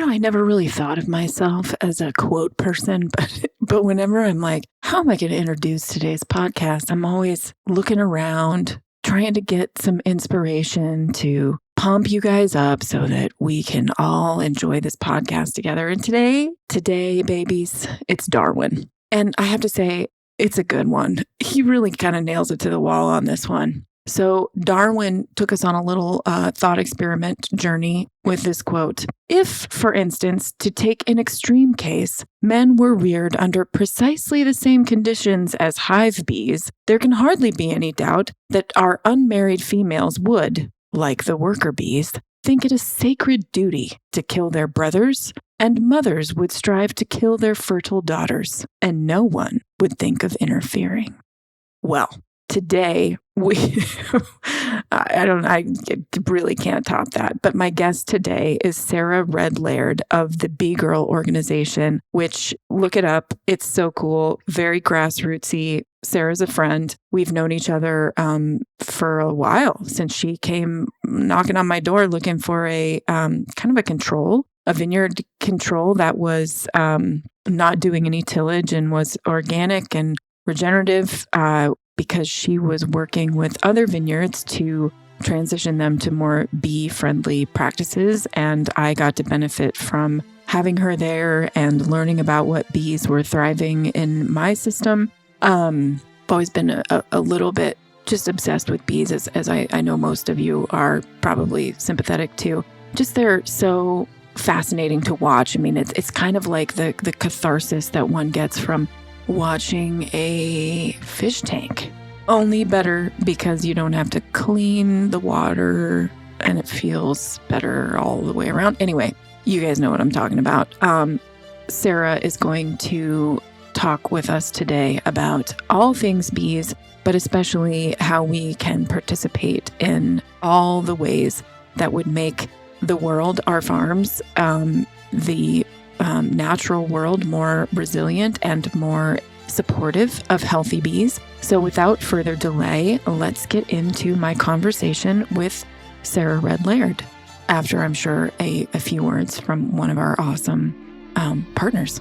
I never really thought of myself as a quote person, but whenever I'm like, how am I going to introduce today's podcast? I'm always looking around, trying to get some inspiration to pump you guys up so that we can all enjoy this podcast together. And today, babies, it's Darwin. And I have to say, it's a good one. He really kind of nails it to the wall on this one. So Darwin took us on a little thought experiment journey with this quote. If, for instance, to take an extreme case, men were reared under precisely the same conditions as hive bees, there can hardly be any doubt that our unmarried females would, like the worker bees, think it a sacred duty to kill their brothers, and mothers would strive to kill their fertile daughters, and no one would think of interfering. Well, today, I really can't top that. But my guest today is Sarah Red-Laird of the Bee Girl organization, which, look it up. It's so cool. Very grassrootsy. Sarah's a friend. We've known each other for a while, since she came knocking on my door looking for a kind of a vineyard control that was not doing any tillage and was organic and regenerative, because she was working with other vineyards to transition them to more bee-friendly practices. And I got to benefit from having her there and learning about what bees were thriving in my system. I've always been a little bit just obsessed with bees, as I know most of you are probably sympathetic to. Just they're so fascinating to watch. I mean, it's kind of like the catharsis that one gets from watching a fish tank. Only better because you don't have to clean the water and it feels better all the way around. Anyway, you guys know what I'm talking about. Sarah is going to talk with us today about all things bees, but especially how we can participate in all the ways that would make the world, our farms, the natural world more resilient and more supportive of healthy bees. So without further delay, let's get into my conversation with Sarah Red-Laird after, I'm sure, a few words from one of our awesome partners.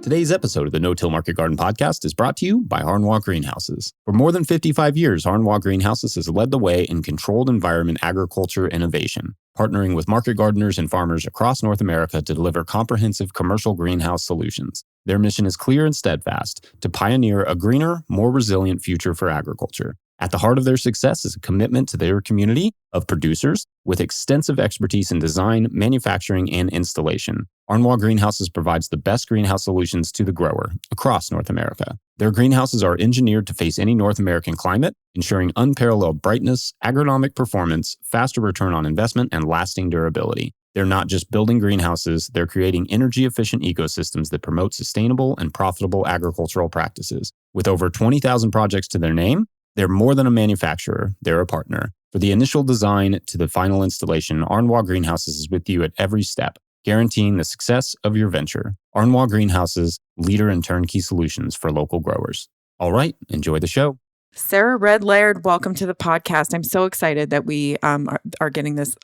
Today's episode of the No-Till Market Garden Podcast is brought to you by Harnois Greenhouses. For more than 55 years, Harnois Greenhouses has led the way in controlled environment agriculture innovation, partnering with market gardeners and farmers across North America to deliver comprehensive commercial greenhouse solutions. Their mission is clear and steadfast: to pioneer a greener, more resilient future for agriculture. At the heart of their success is a commitment to their community of producers with extensive expertise in design, manufacturing, and installation. Harnois Greenhouses provides the best greenhouse solutions to the grower across North America. Their greenhouses are engineered to face any North American climate, ensuring unparalleled brightness, agronomic performance, faster return on investment, and lasting durability. They're not just building greenhouses, they're creating energy-efficient ecosystems that promote sustainable and profitable agricultural practices. With over 20,000 projects to their name, they're more than a manufacturer, they're a partner. For the initial design to the final installation, Harnois Greenhouses is with you at every step, guaranteeing the success of your venture. Harnois Greenhouses, leader in turnkey solutions for local growers. All right, enjoy the show. Sarah Red-Laird, welcome to the podcast. I'm so excited that we are getting this.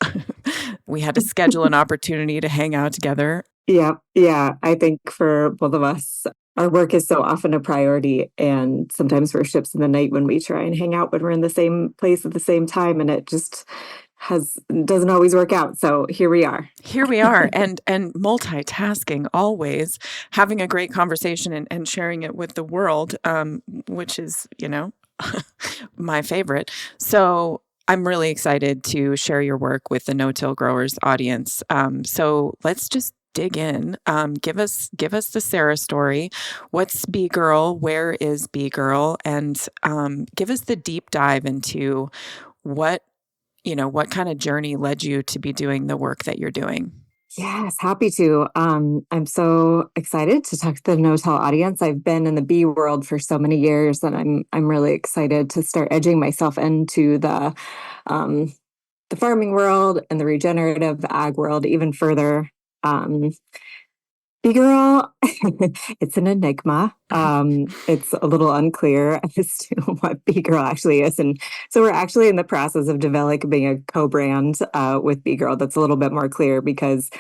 We had to schedule an opportunity to hang out together. Yeah. I think for both of us, our work is so often a priority, and sometimes we're ships in the night when we try and hang out when we're in the same place at the same time, and it just doesn't always work out. So here we are. And multitasking, always having a great conversation and sharing it with the world, which is, my favorite. So I'm really excited to share your work with the No-Till Growers audience. So let's just dig in. Give us the Sarah story. What's Bee Girl? Where is Bee Girl? And give us the deep dive into what kind of journey led you to be doing the work that you're doing. Yes, happy to. I'm so excited to talk to the No-Till audience. I've been in the bee world for so many years, and I'm really excited to start edging myself into the the farming world and the regenerative ag world even further. Bee Girl, it's an enigma. It's a little unclear as to what Bee Girl actually is. And so we're actually in the process of developing a co-brand with Bee Girl that's a little bit more clear, because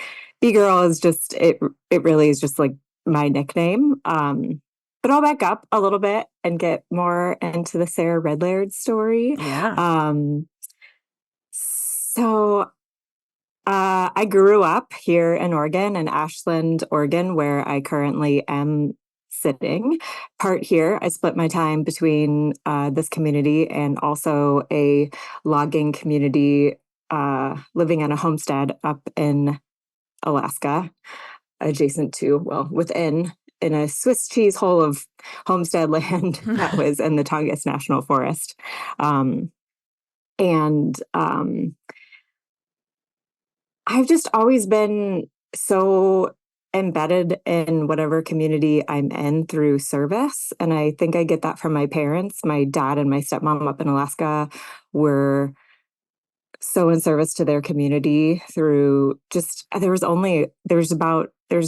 Bee Girl is just, it really is just like my nickname. But I'll back up a little bit and get more into the Sarah Red-Laird story. Yeah. I grew up here in Oregon, in Ashland, Oregon, where I currently am sitting. Part here, I split my time between this community and also a logging community, living on a homestead up in Alaska, adjacent to, well, within, in a Swiss cheese hole of homestead land that was in the Tongass National Forest. I've just always been so embedded in whatever community I'm in through service. And I think I get that from my parents. My dad and my stepmom up in Alaska were so in service to their community through just, there's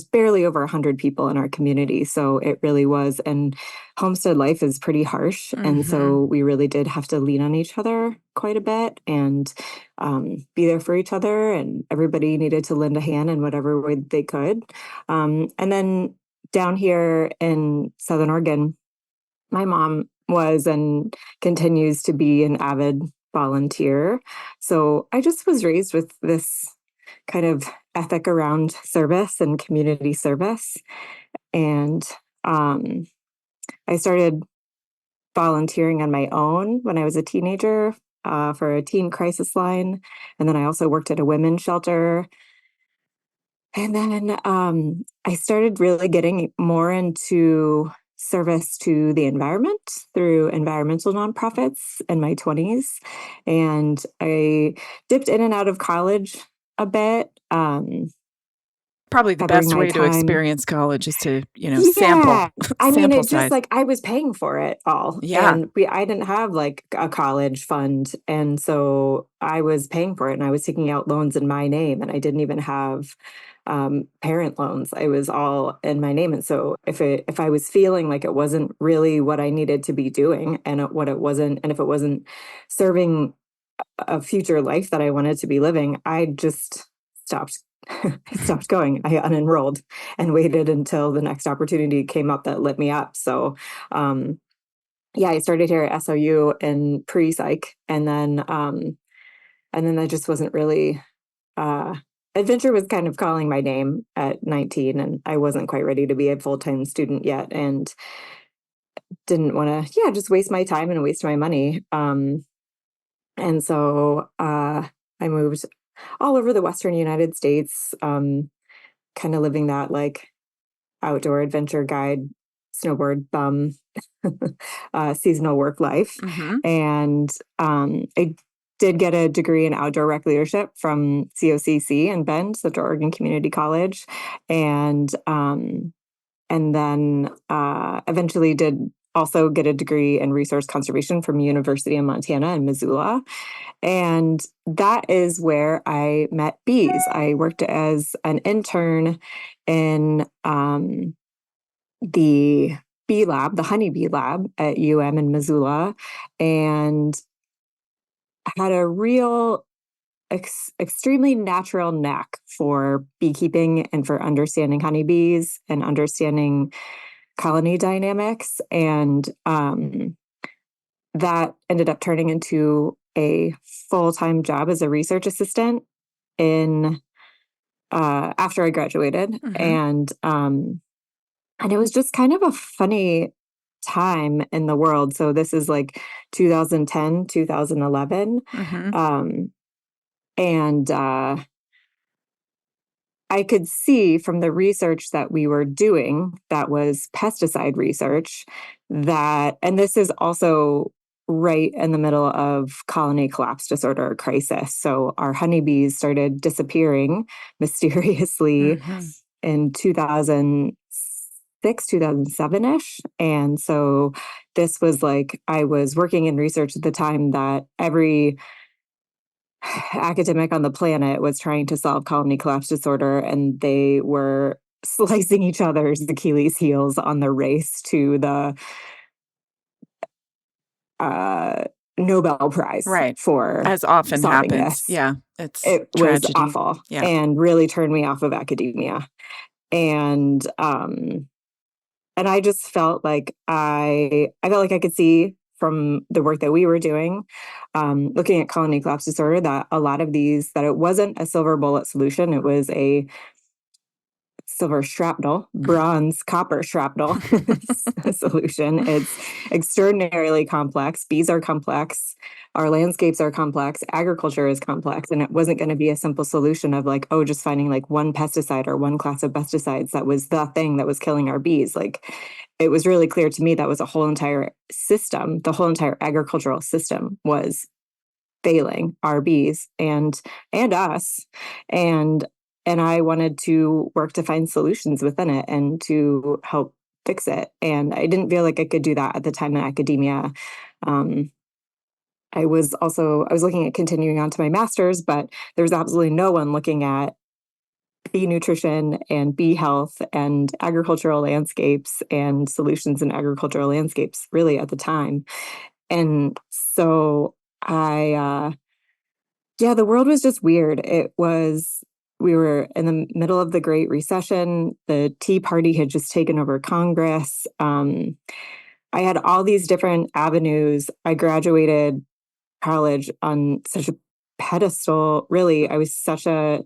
barely over 100 people in our community. So it really was. And homestead life is pretty harsh. And so we really did have to lean on each other quite a bit and be there for each other. And everybody needed to lend a hand in whatever way they could. And then down here in Southern Oregon, my mom was and continues to be an avid volunteer. So I just was raised with this kind of ethic around service and community service. And I started volunteering on my own when I was a teenager for a teen crisis line. And then I also worked at a women's shelter. And then I started really getting more into service to the environment through environmental nonprofits in my 20s. And I dipped in and out of college a bit. Probably the best way to experience college is to, sample. I mean, sample it just like I was paying for it all. Yeah. And I didn't have like a college fund. And so I was paying for it and I was taking out loans in my name, and I didn't even have parent loans. I was all in my name. And so if I was feeling like it wasn't really what I needed to be doing, and if it wasn't serving a future life that I wanted to be living, I just stopped. I stopped going. I unenrolled and waited until the next opportunity came up that lit me up. So, I started here at SOU in pre-psych, and then I just wasn't really. Adventure was kind of calling my name at 19, and I wasn't quite ready to be a full-time student yet, and didn't want to, just waste my time and waste my money. And so I moved all over the Western United States, kind of living that like outdoor adventure guide, snowboard bum, seasonal work life. And I did get a degree in outdoor rec leadership from COCC in Bend, Central Oregon Community College. And then eventually did also get a degree in resource conservation from University of Montana in Missoula. And that is where I met bees. I worked as an intern in the bee lab, the honeybee lab at in Missoula, and had a real extremely natural knack for beekeeping and for understanding honeybees and understanding colony dynamics. And that ended up turning into a full-time job as a research assistant after I graduated. And it was just kind of a funny time in the world. So this is like 2010, 2011. And I could see from the research that we were doing, that was pesticide research, and this is also right in the middle of colony collapse disorder crisis. So our honeybees started disappearing mysteriously in 2006, 2007-ish. And so this was like, I was working in research at the time that academic on the planet was trying to solve colony collapse disorder, and they were slicing each other's Achilles heels on the race to the Nobel Prize Right. for As often solving happens. this. Yeah. It's It was tragedy. awful Yeah. and really turned me off of academia. And I just felt like I felt like I could see from the work that we were doing, looking at colony collapse disorder, that a lot of these, that it wasn't a silver bullet solution. It was a silver shrapnel, bronze, copper shrapnel solution. It's extraordinarily complex. Bees are complex. Our landscapes are complex. Agriculture is complex. And it wasn't going to be a simple solution of like, oh, just finding like one pesticide or one class of pesticides that was the thing that was killing our bees. Like, it was really clear to me that was a whole entire system. The whole entire agricultural system was failing our bees and us. And I wanted to work to find solutions within it and to help fix it. And I didn't feel like I could do that at the time in academia. I was looking at continuing on to my master's, but there was absolutely no one looking at bee nutrition and bee health and agricultural landscapes and solutions in agricultural landscapes really at the time. And so yeah, the world was just weird. We were in the middle of the Great Recession. The Tea Party had just taken over Congress. I had all these different avenues. I graduated college on such a pedestal. Really, I was such a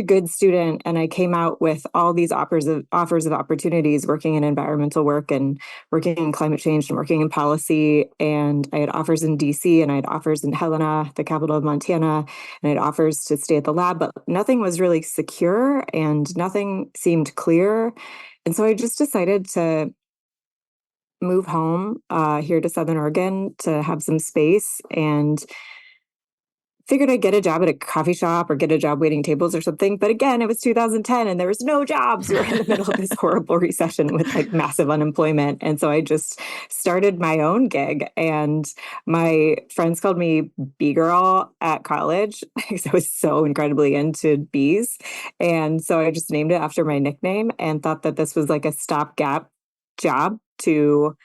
good student, and I came out with all these offers of opportunities working in environmental work and working in climate change and working in policy. And I had offers in DC, and I had offers in Helena, the capital of Montana, and I had offers to stay at the lab, but nothing was really secure and nothing seemed clear. And so I just decided to move home here to Southern Oregon to have some space, and figured I'd get a job at a coffee shop or get a job waiting tables or something. But again, it was 2010 and there was no jobs. We were in the middle of this horrible recession with like massive unemployment. And so I just started my own gig. And my friends called me Bee Girl at college because I was so incredibly into bees. And so I just named it after my nickname and thought that this was like a stopgap job to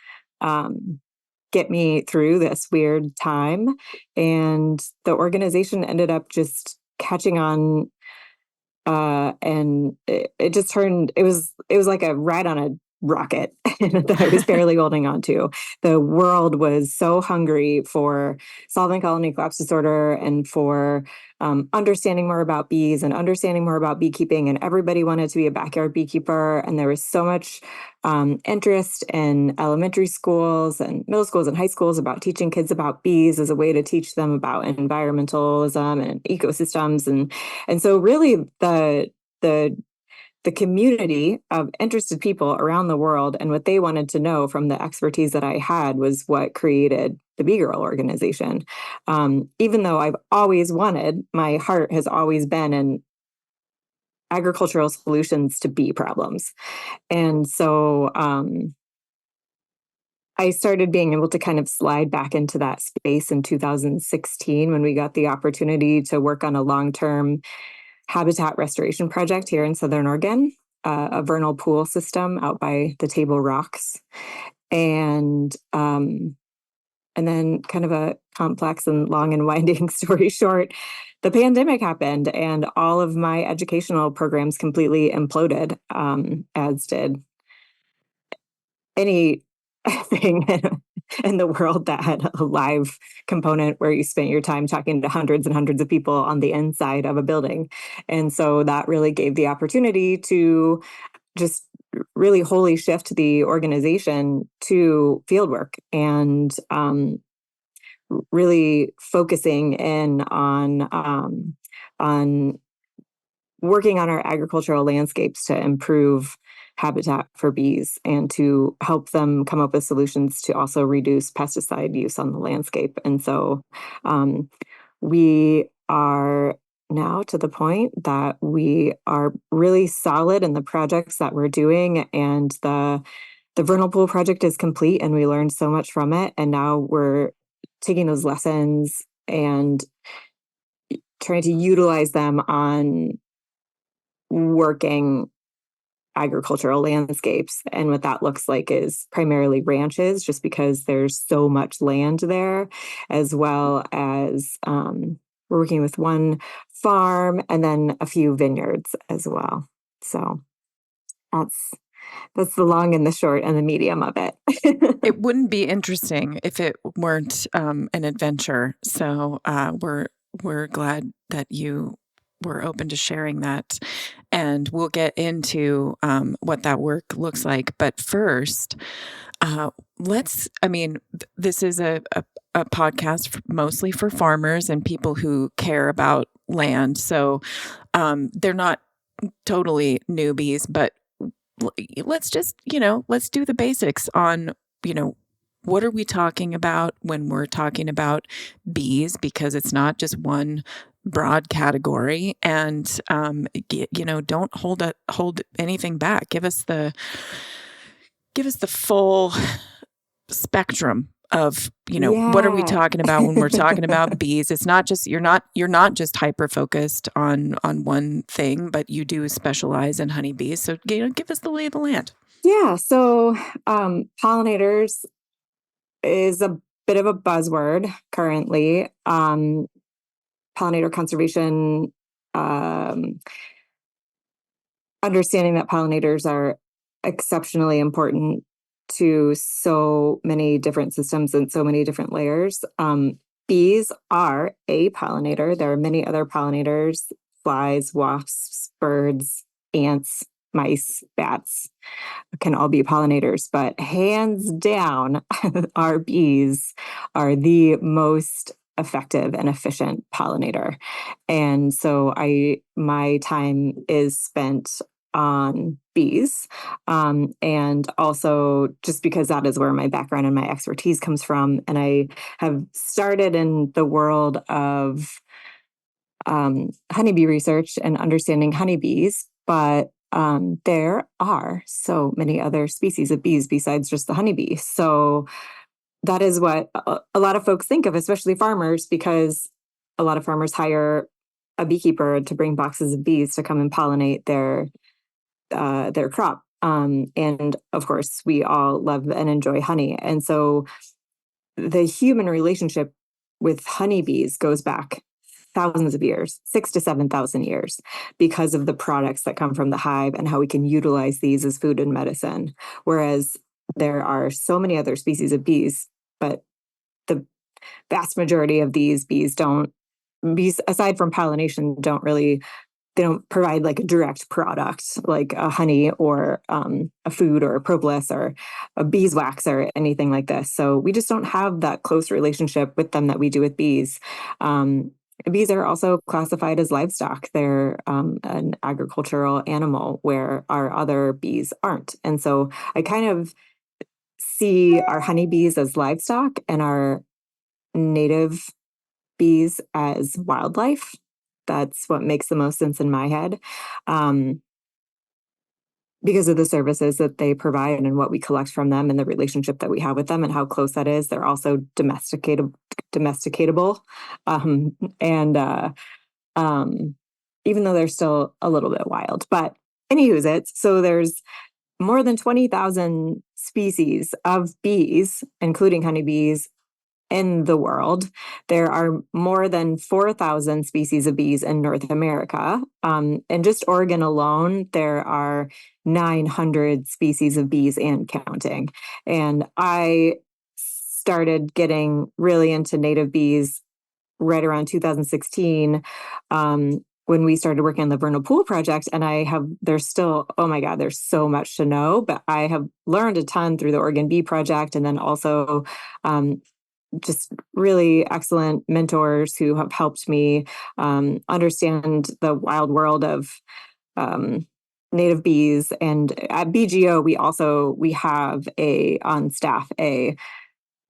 get me through this weird time. And the organization ended up just catching on, and it just turned, it was like a ride on a rocket that I was barely holding on to. The world was so hungry for solving colony collapse disorder and for understanding more about bees and understanding more about beekeeping. And everybody wanted to be a backyard beekeeper. And there was so much interest in elementary schools and middle schools and high schools about teaching kids about bees as a way to teach them about environmentalism and ecosystems. And so really the community of interested people around the world and what they wanted to know from the expertise that I had was what created the Bee Girl organization. Even though I've always wanted, my heart has always been in agricultural solutions to bee problems. And so I started being able to kind of slide back into that space in 2016 when we got the opportunity to work on a long-term habitat restoration project here in Southern Oregon, a vernal pool system out by the Table Rocks. And then kind of a complex and long and winding story short, the pandemic happened and all of my educational programs completely imploded, as did anything in the world that had a live component where you spent your time talking to hundreds and hundreds of people on the inside of a building. And so that really gave the opportunity to just really wholly shift the organization to fieldwork and really focusing in on working on our agricultural landscapes to improve habitat for bees and to help them come up with solutions to also reduce pesticide use on the landscape. And so we are now to the point that we are really solid in the projects that we're doing, and the vernal pool project is complete and we learned so much from it. And now we're taking those lessons and trying to utilize them on working agricultural landscapes. And what that looks like is primarily ranches, just because there's so much land there, as well as we're working with one farm and then a few vineyards as well. So that's the long and the short and the medium of it. It wouldn't be interesting if it weren't an adventure. So we're glad that you were open to sharing that, and we'll get into what that work looks like. But first, this is a podcast mostly for farmers and people who care about land. So they're not totally newbies, but let's just, let's do the basics on, what are we talking about when we're talking about bees? Because it's not just one broad category, and don't hold anything back. Give us the full spectrum of what are we talking about when we're talking about bees. It's not just you're not just hyper focused on one thing, but you do specialize in honeybees. So give us the lay of the land. Yeah, so pollinators is a bit of a buzzword currently. Pollinator conservation, understanding that pollinators are exceptionally important to so many different systems and so many different layers. Bees are a pollinator. There are many other pollinators: flies, wasps, birds, ants, mice, bats can all be pollinators, but hands down, our bees are the most effective and efficient pollinator. And so my time is spent on bees. And also just because that is where my background and my expertise comes from. And I have started in the world of honeybee research and understanding honeybees, but there are so many other species of bees besides just the honeybee. So that is what a lot of folks think of, especially farmers, because a lot of farmers hire a beekeeper to bring boxes of bees to come and pollinate their crop. And of course, we all love and enjoy honey. And so the human relationship with honeybees goes back thousands of years, 6,000 to 7,000 years, because of the products that come from the hive and how we can utilize these as food and medicine. Whereas there are so many other species of bees, but the vast majority of these bees, aside from pollination, they don't provide like a direct product like a honey or a food or a propolis or a beeswax or anything like this. So we just don't have that close relationship with them that we do with bees. Bees are also classified as livestock. They're an agricultural animal where our other bees aren't. And so I kind of see our honeybees as livestock and our native bees as wildlife. That's what makes the most sense in my head, because of the services that they provide and what we collect from them and the relationship that we have with them and how close that is. They're also domesticatable. Even though they're still a little bit wild, but anywho's so there's more than 20,000 species of bees, including honeybees, in the world. There are more than 4,000 species of bees in North America. In just Oregon alone, there are 900 species of bees and counting. And I started getting really into native bees right around 2016, when we started working on the Vernal Pool project. And there's still, oh my God, there's so much to know, but I have learned a ton through the Oregon Bee Project. And then also just really excellent mentors who have helped me understand the wild world of native bees. And at BGO, we have on staff a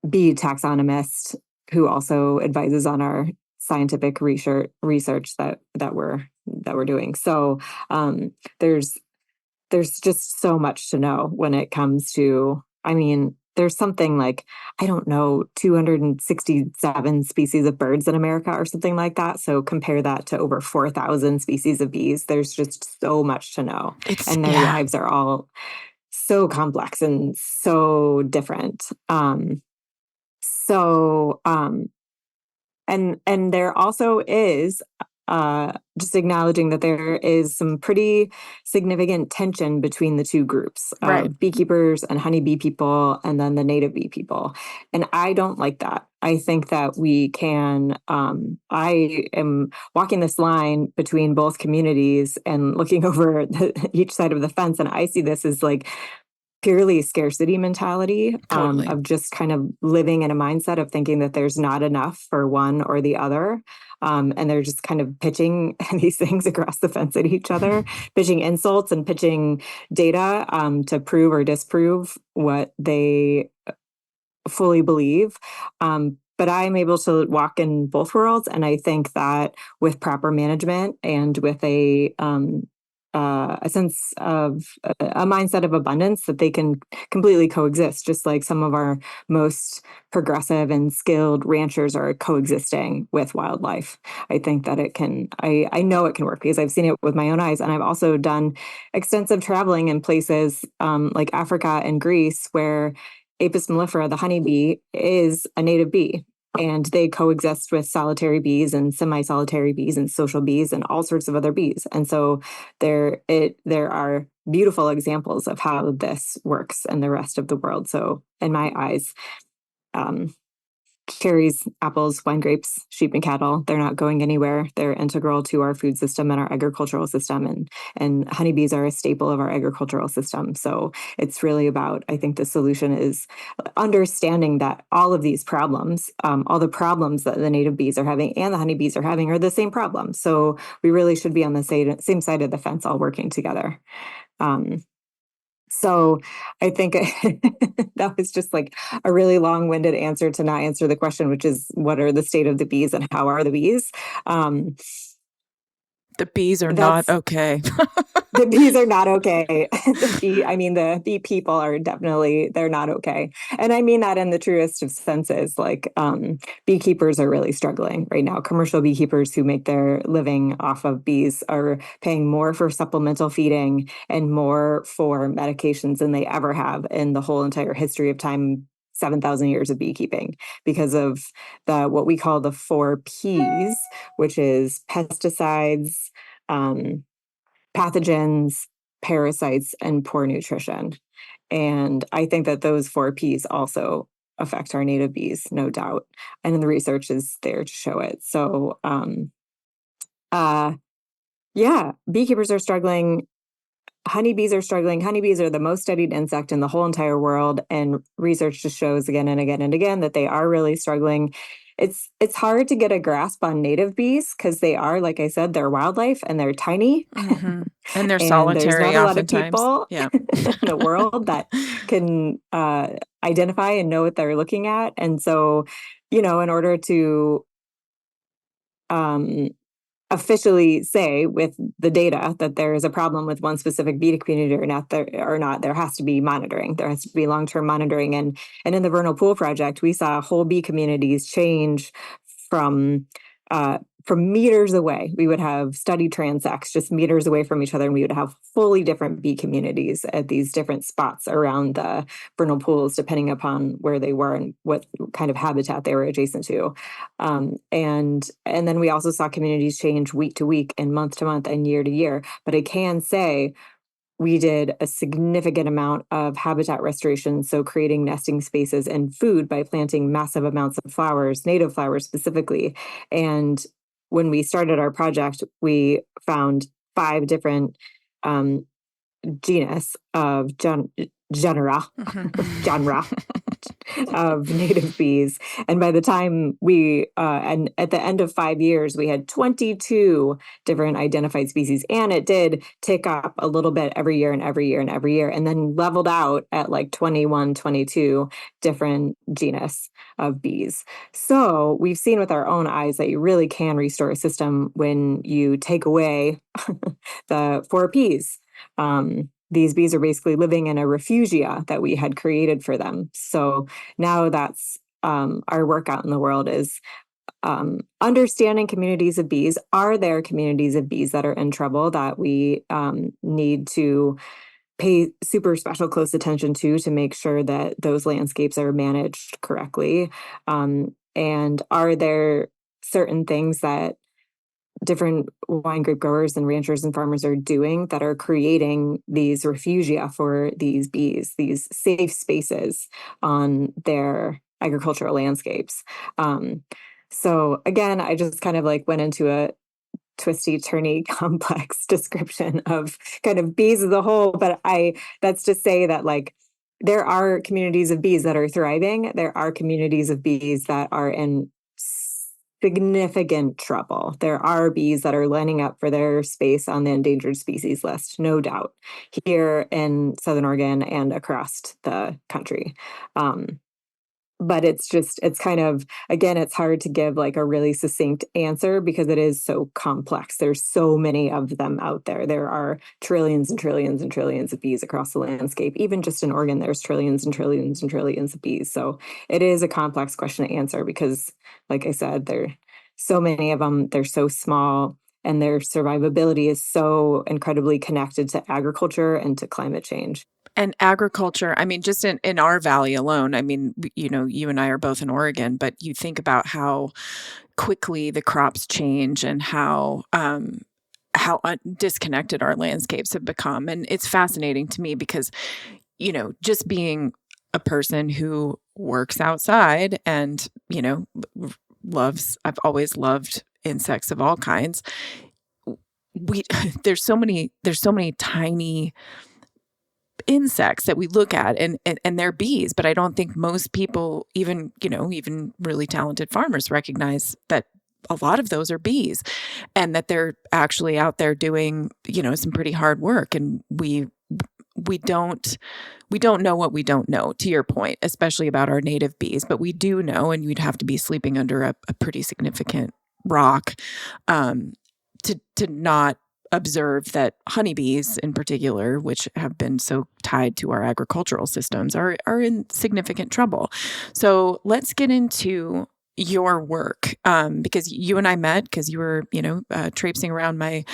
bee taxonomist who also advises on our scientific research that we're doing. So there's just so much to know when it comes to, there's something like, I don't know, 267 species of birds in America or something like that. So compare that to over 4,000 species of bees. There's just so much to know. And their lives are all so complex and so different. And there also is just acknowledging that there is some pretty significant tension between the two groups of beekeepers and honeybee people, and then the native bee people. And I don't like that. I think that we can, I am walking this line between both communities and looking over each side of the fence, and I see this as like purely scarcity mentality, of just kind of living in a mindset of thinking that there's not enough for one or the other. And they're just kind of pitching these things across the fence at each other, pitching insults and pitching data to prove or disprove what they fully believe. But I'm able to walk in both worlds. And I think that with proper management and with a sense of a mindset of abundance, that they can completely coexist, just like some of our most progressive and skilled ranchers are coexisting with wildlife. I think that it can, I know it can work because I've seen it with my own eyes. And I've also done extensive traveling in places like Africa and Greece, where Apis mellifera, the honeybee, is a native bee. And they coexist with solitary bees and semi-solitary bees and social bees and all sorts of other bees. And so there are beautiful examples of how this works in the rest of the world. So in my eyes, cherries, apples, wine grapes, sheep and cattle, they're not going anywhere. They're integral to our food system and our agricultural system. And honeybees are a staple of our agricultural system. So it's really about, I think the solution is understanding that all of these problems, all the problems that the native bees are having and the honeybees are having are the same problem. So we really should be on the same side of the fence, all working together. So I think that was just like a really long-winded answer to not answer the question, which is, what are the state of the bees and how are the bees? The bees are not okay. The bees are not okay. The bee people are definitely, they're not okay. And I mean that in the truest of senses. Like, beekeepers are really struggling right now. Commercial beekeepers who make their living off of bees are paying more for supplemental feeding and more for medications than they ever have in the whole entire history of time, 7,000 years of beekeeping, because of what we call the 4 Ps, which is pesticides, pathogens, parasites, and poor nutrition. And I think that those 4 Ps also affect our native bees, no doubt. And the research is there to show it. So, beekeepers are struggling. Honeybees are struggling. Honeybees are the most studied insect in the whole entire world. And research just shows again and again and again that they are really struggling. It's hard to get a grasp on native bees because they are, like I said, they're wildlife and they're tiny. Mm-hmm. And they're and solitary. There's not a lot of people in the world that can identify and know what they're looking at. And so, in order to officially say with the data that there is a problem with one specific bee community or not, there has to be monitoring. There has to be long-term monitoring. And in the Vernal Pool Project, we saw whole bee communities change from meters away. We would have study transects just meters away from each other, and we would have fully different bee communities at these different spots around the vernal pools, depending upon where they were and what kind of habitat they were adjacent to. And then we also saw communities change week to week and month to month and year to year. But I can say we did a significant amount of habitat restoration, so creating nesting spaces and food by planting massive amounts of flowers, native flowers specifically. And when we started our project, we found 5 different genus of genre of native bees. And by the time and at the end of 5 years, we had 22 different identified species. And it did tick up a little bit every year and every year and every year, and then leveled out at like 21, 22 different genus of bees. So we've seen with our own eyes that you really can restore a system when you take away the 4 Ps. these bees are basically living in a refugia that we had created for them. So now that's our work out in the world is understanding communities of bees. Are there communities of bees that are in trouble that we need to pay super special close attention to make sure that those landscapes are managed correctly? And are there certain things that different wine grape growers and ranchers and farmers are doing that are creating these refugia for these bees, these safe spaces on their agricultural landscapes? So again, I just kind of like went into a twisty, turny, complex description of kind of bees as a whole. But that's to say that like there are communities of bees that are thriving. There are communities of bees that are in significant trouble. There are bees that are lining up for their space on the endangered species list, no doubt, here in Southern Oregon and across the country. But it's kind of, again, it's hard to give like a really succinct answer because it is so complex. There's so many of them out there. There are trillions and trillions and trillions of bees across the landscape. Even just in Oregon, there's trillions and trillions and trillions of bees. So it is a complex question to answer because, like I said, there are so many of them. They're so small, and their survivability is so incredibly connected to agriculture and to climate change. And agriculture, I mean, just in our valley alone, I mean, you and I are both in Oregon, but you think about how quickly the crops change and how disconnected our landscapes have become. And it's fascinating to me because, just being a person who works outside and, I've always loved insects of all kinds. There's so many tiny insects that we look at and they're bees, but I don't think most people, even really talented farmers, recognize that a lot of those are bees and that they're actually out there doing, some pretty hard work. And we don't know what we don't know, to your point, especially about our native bees, but we do know, and you'd have to be sleeping under a pretty significant rock to not observe that honeybees in particular, which have been so tied to our agricultural systems, are in significant trouble. So let's get into your work, because you and I met because you were, traipsing around my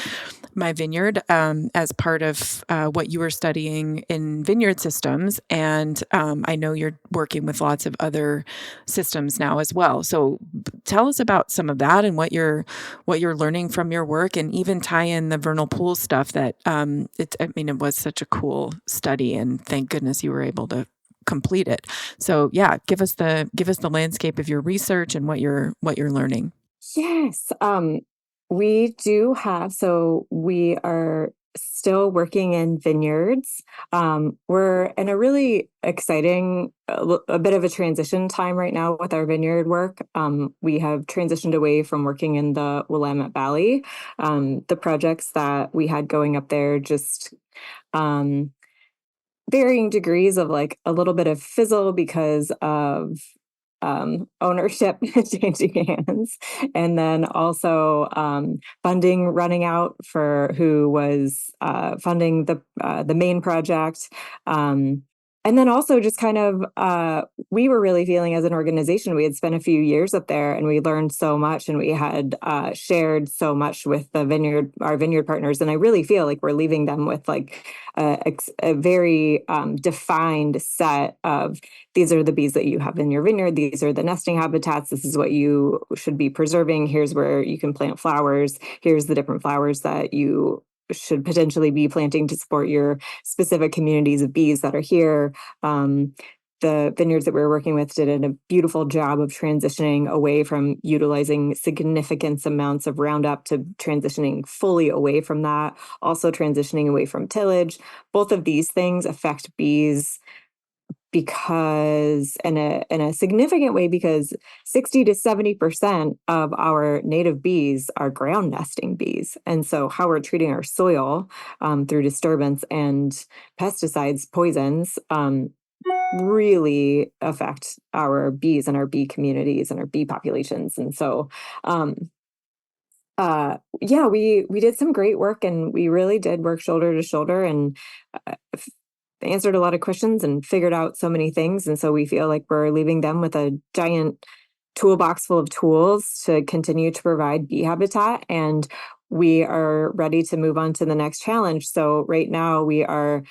vineyard as part of what you were studying in vineyard systems. And I know you're working with lots of other systems now as well. So tell us about some of that and what you're learning from your work, and even tie in the vernal pool stuff that it was such a cool study, and thank goodness you were able to complete it. So yeah, give us the landscape of your research and what you're learning. Yes. We do have, so we are still working in vineyards. We're in a really exciting, a bit of a transition time right now with our vineyard work. We have transitioned away from working in the Willamette Valley. The projects that we had going up there just varying degrees of like a little bit of fizzle because of ownership changing hands, and then also funding running out for who was funding the main project. And then also just kind of, we were really feeling as an organization, we had spent a few years up there and we learned so much, and we had shared so much with our vineyard partners. And I really feel like we're leaving them with like a very defined set of, these are the bees that you have in your vineyard. These are the nesting habitats. This is what you should be preserving. Here's where you can plant flowers. Here's the different flowers that you should potentially be planting to support your specific communities of bees that are here. The vineyards that we were working with did a beautiful job of transitioning away from utilizing significant amounts of Roundup to transitioning fully away from that, also transitioning away from tillage. Both of these things affect bees because in a significant way, because 60 to 70% of our native bees are ground nesting bees. And so how we're treating our soil through disturbance and pesticides, poisons, really affect our bees and our bee communities and our bee populations. And so Yeah, we did some great work, and we really did work shoulder to shoulder, and answered a lot of questions and figured out so many things. And so we feel like we're leaving them with a giant toolbox full of tools to continue to provide bee habitat. And we are ready to move on to the next challenge. So right now we are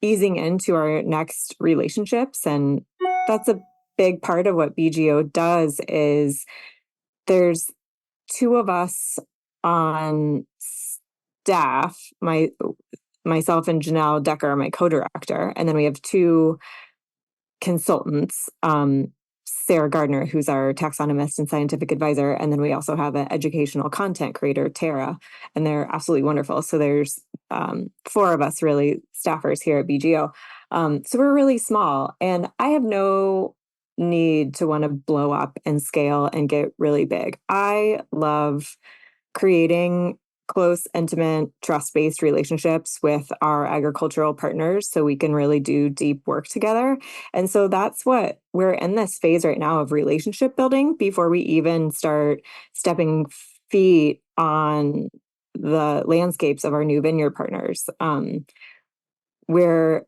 easing into our next relationships. And that's a big part of what BGO does. Is there's two of us on staff, myself and Janelle Decker, my co-director, and then we have two consultants, Sarah Gardner, who's our taxonomist and scientific advisor, and then we also have an educational content creator, Tara, and they're absolutely wonderful. So there's four of us really staffers here at BGO. So we're really small, and I have no need to want to blow up and scale and get really big. I love creating close, intimate, trust-based relationships with our agricultural partners so we can really do deep work together. And so that's what we're in this phase right now of relationship building before we even start stepping feet on the landscapes of our new vineyard partners. We're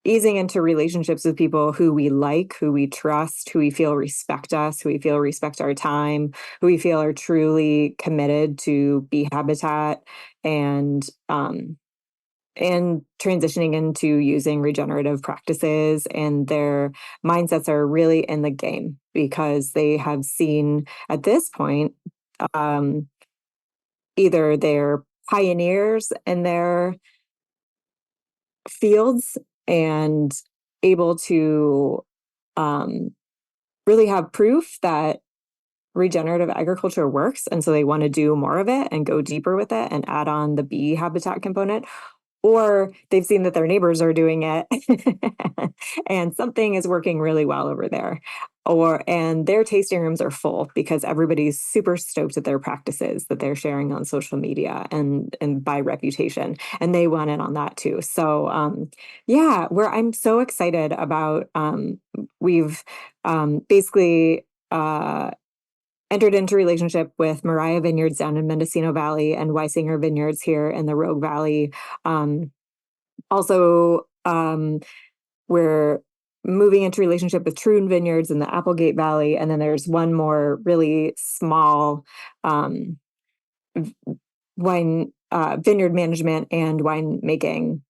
easing into relationships with people who we like, who we trust, who we feel respect us, who we feel respect our time, who we feel are truly committed to bee habitat, and transitioning into using regenerative practices, and their mindsets are really in the game because they have seen at this point either they're pioneers in their fields and able to really have proof that regenerative agriculture works. And so they want to do more of it and go deeper with it and add on the bee habitat component. Or they've seen that their neighbors are doing it and something is working really well over there. And their tasting rooms are full because everybody's super stoked at their practices that they're sharing on social media and by reputation, and they want in on that too. So yeah, I'm so excited about we've basically entered into relationship with Mariah Vineyards down in Mendocino Valley and Weisinger Vineyards here in the Rogue Valley. Also, we're moving into relationship with Troon Vineyards in the Applegate Valley. And then there's one more really small wine vineyard management and winemaking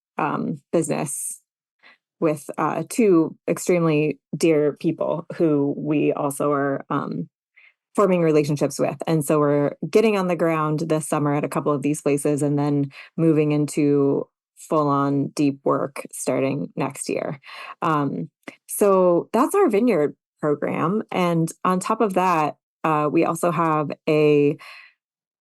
business with two extremely dear people who we also are forming relationships with. And so we're getting on the ground this summer at a couple of these places and then moving into full-on deep work starting next year. So that's our vineyard program. And on top of that, we also have a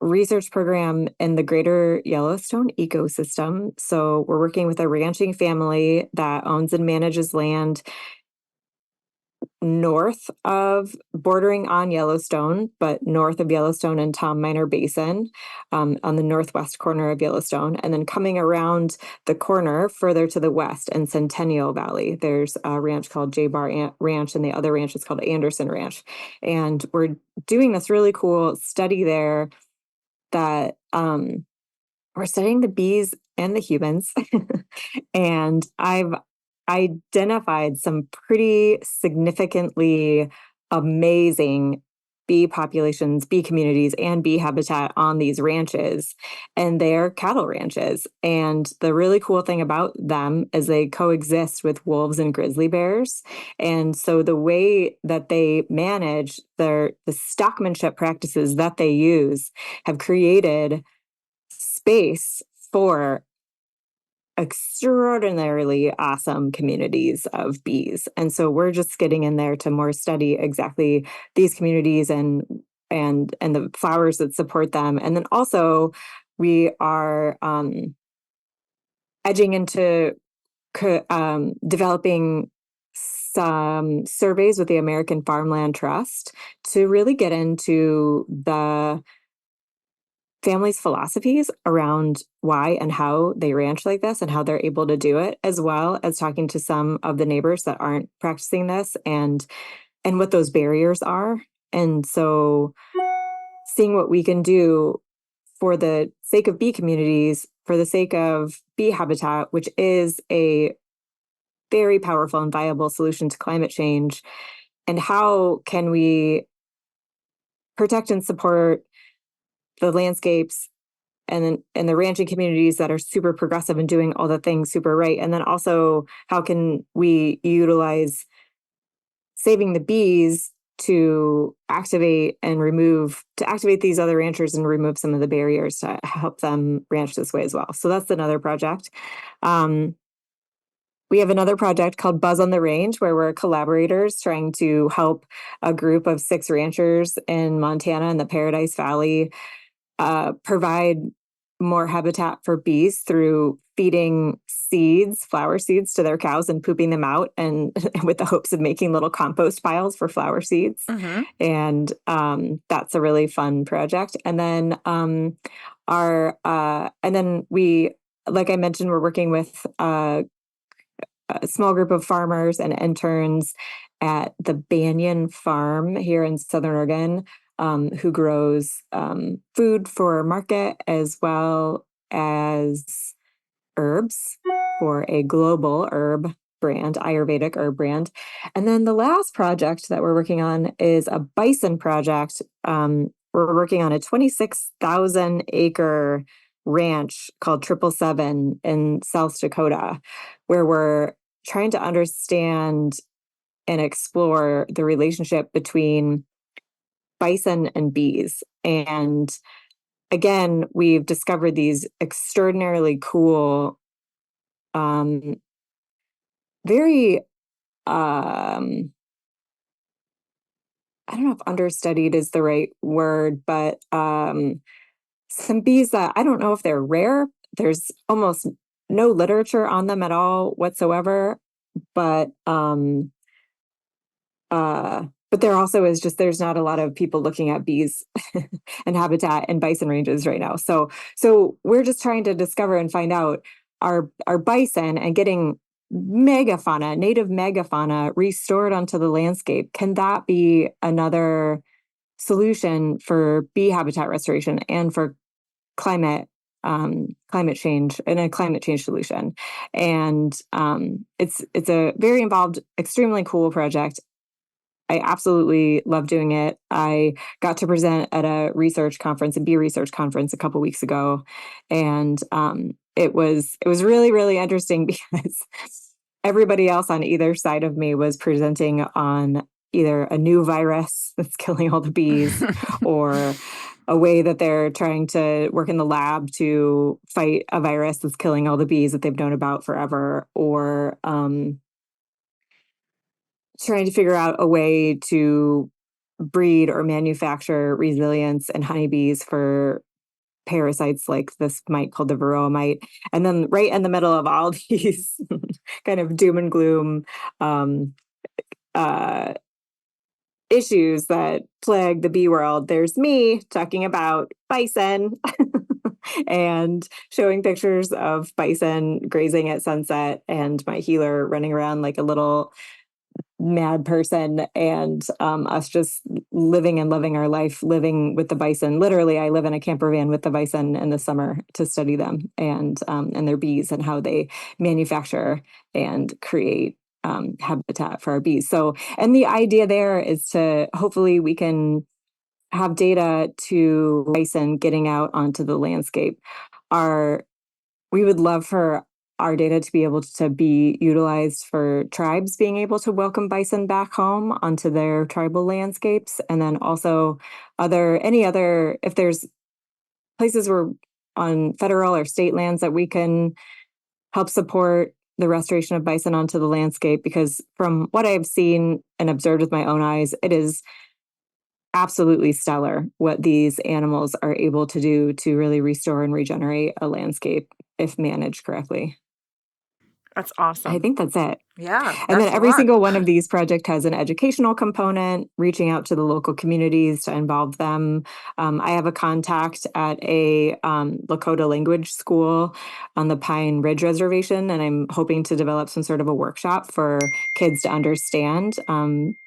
research program in the greater Yellowstone ecosystem. So we're working with a ranching family that owns and manages land north of, bordering on Yellowstone, but north of Yellowstone and Tom Minor Basin, on the northwest corner of Yellowstone, and then coming around the corner further to the west in Centennial Valley. There's a ranch called J Bar Ranch, and the other ranch is called Anderson Ranch. And we're doing this really cool study there that we're studying the bees and the humans. And I've identified some pretty significantly amazing bee populations, bee communities, and bee habitat on these ranches, and they're cattle ranches. And the really cool thing about them is they coexist with wolves and grizzly bears. And so the way that they manage the stockmanship practices that they use have created space for extraordinarily awesome communities of bees. And so we're just getting in there to more study exactly these communities and the flowers that support them. And then also we are edging into developing some surveys with the American Farmland Trust to really get into the families' philosophies around why and how they ranch like this and how they're able to do it, as well as talking to some of the neighbors that aren't practicing this and what those barriers are. And so seeing what we can do for the sake of bee communities, for the sake of bee habitat, which is a very powerful and viable solution to climate change. And how can we protect and support the landscapes and the ranching communities that are super progressive and doing all the things super right? And then also, how can we utilize saving the bees to activate these other ranchers and remove some of the barriers to help them ranch this way as well? So that's another project. We have another project called Buzz on the Range, where we're collaborators trying to help a group of 6 ranchers in Montana in the Paradise Valley provide more habitat for bees through feeding flower seeds to their cows and pooping them out, and with the hopes of making little compost piles for flower seeds. Mm-hmm. And that's a really fun project. And then we, like I mentioned, we're working with a small group of farmers and interns at the Banyan Farm here in Southern Oregon, who grows food for market as well as herbs for a global herb brand, Ayurvedic herb brand. And then the last project that we're working on is a bison project. We're working on a 26,000 acre ranch called 777 in South Dakota, where we're trying to understand and explore the relationship between bison and bees. And again, we've discovered these extraordinarily cool, very, I don't know if understudied is the right word, but some bees that I don't know if they're rare. There's almost no literature on them at all whatsoever. But there also is just, there's not a lot of people looking at bees and habitat and bison ranges right now. So we're just trying to discover and find out our bison and getting native megafauna restored onto the landscape. Can that be another solution for bee habitat restoration and for climate change and a climate change solution? And it's a very involved, extremely cool project. I absolutely love doing it. I got to present at a bee research conference a couple weeks ago, and it was really, really interesting because everybody else on either side of me was presenting on either a new virus that's killing all the bees or a way that they're trying to work in the lab to fight a virus that's killing all the bees that they've known about forever, or trying to figure out a way to breed or manufacture resilience in honeybees for parasites like this mite called the varroa mite. And then right in the middle of all these kind of doom and gloom issues that plague the bee world, there's me talking about bison and showing pictures of bison grazing at sunset and my healer running around like a little mad person, and us just living and loving our life, living with the bison. Literally, I live in a camper van with the bison in the summer to study them and their bees and how they manufacture and create habitat for our bees. So, and the idea there is to hopefully we can have data to bison getting out onto the landscape. We would love for our data to be able to be utilized for tribes being able to welcome bison back home onto their tribal landscapes. And then also if there's places where on federal or state lands that we can help support the restoration of bison onto the landscape, because from what I've seen and observed with my own eyes, it is absolutely stellar what these animals are able to do to really restore and regenerate a landscape if managed correctly. That's awesome. I think that's it. Yeah, And that's then a every lot. single one of these projects has an educational component, reaching out to the local communities to involve them. I have a contact at a Lakota language school on the Pine Ridge Reservation, and I'm hoping to develop some sort of a workshop for kids to understand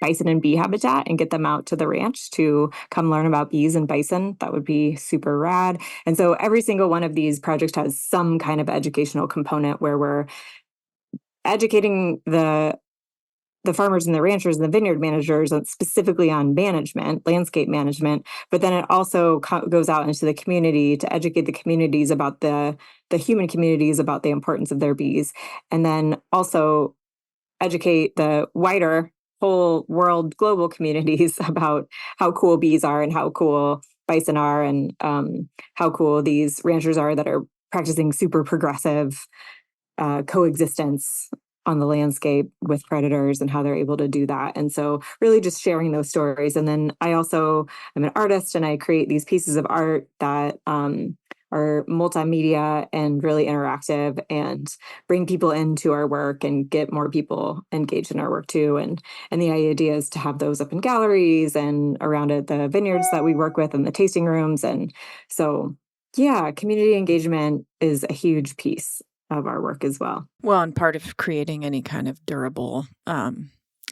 bison and bee habitat and get them out to the ranch to come learn about bees and bison. That would be super rad. And so every single one of these projects has some kind of educational component where we're educating the farmers and the ranchers and the vineyard managers specifically on management, landscape management, but then it also goes out into the community to educate the communities about the human communities about the importance of their bees, and then also educate the wider whole world global communities about how cool bees are and how cool bison are, and how cool these ranchers are that are practicing super progressive coexistence on the landscape with predators and how they're able to do that. And so really just sharing those stories. And then I also am an artist, and I create these pieces of art that are multimedia and really interactive and bring people into our work and get more people engaged in our work too. And the idea is to have those up in galleries and around at the vineyards that we work with and the tasting rooms. And so yeah, community engagement is a huge piece of our work as well. Well, and part of creating any kind of durable,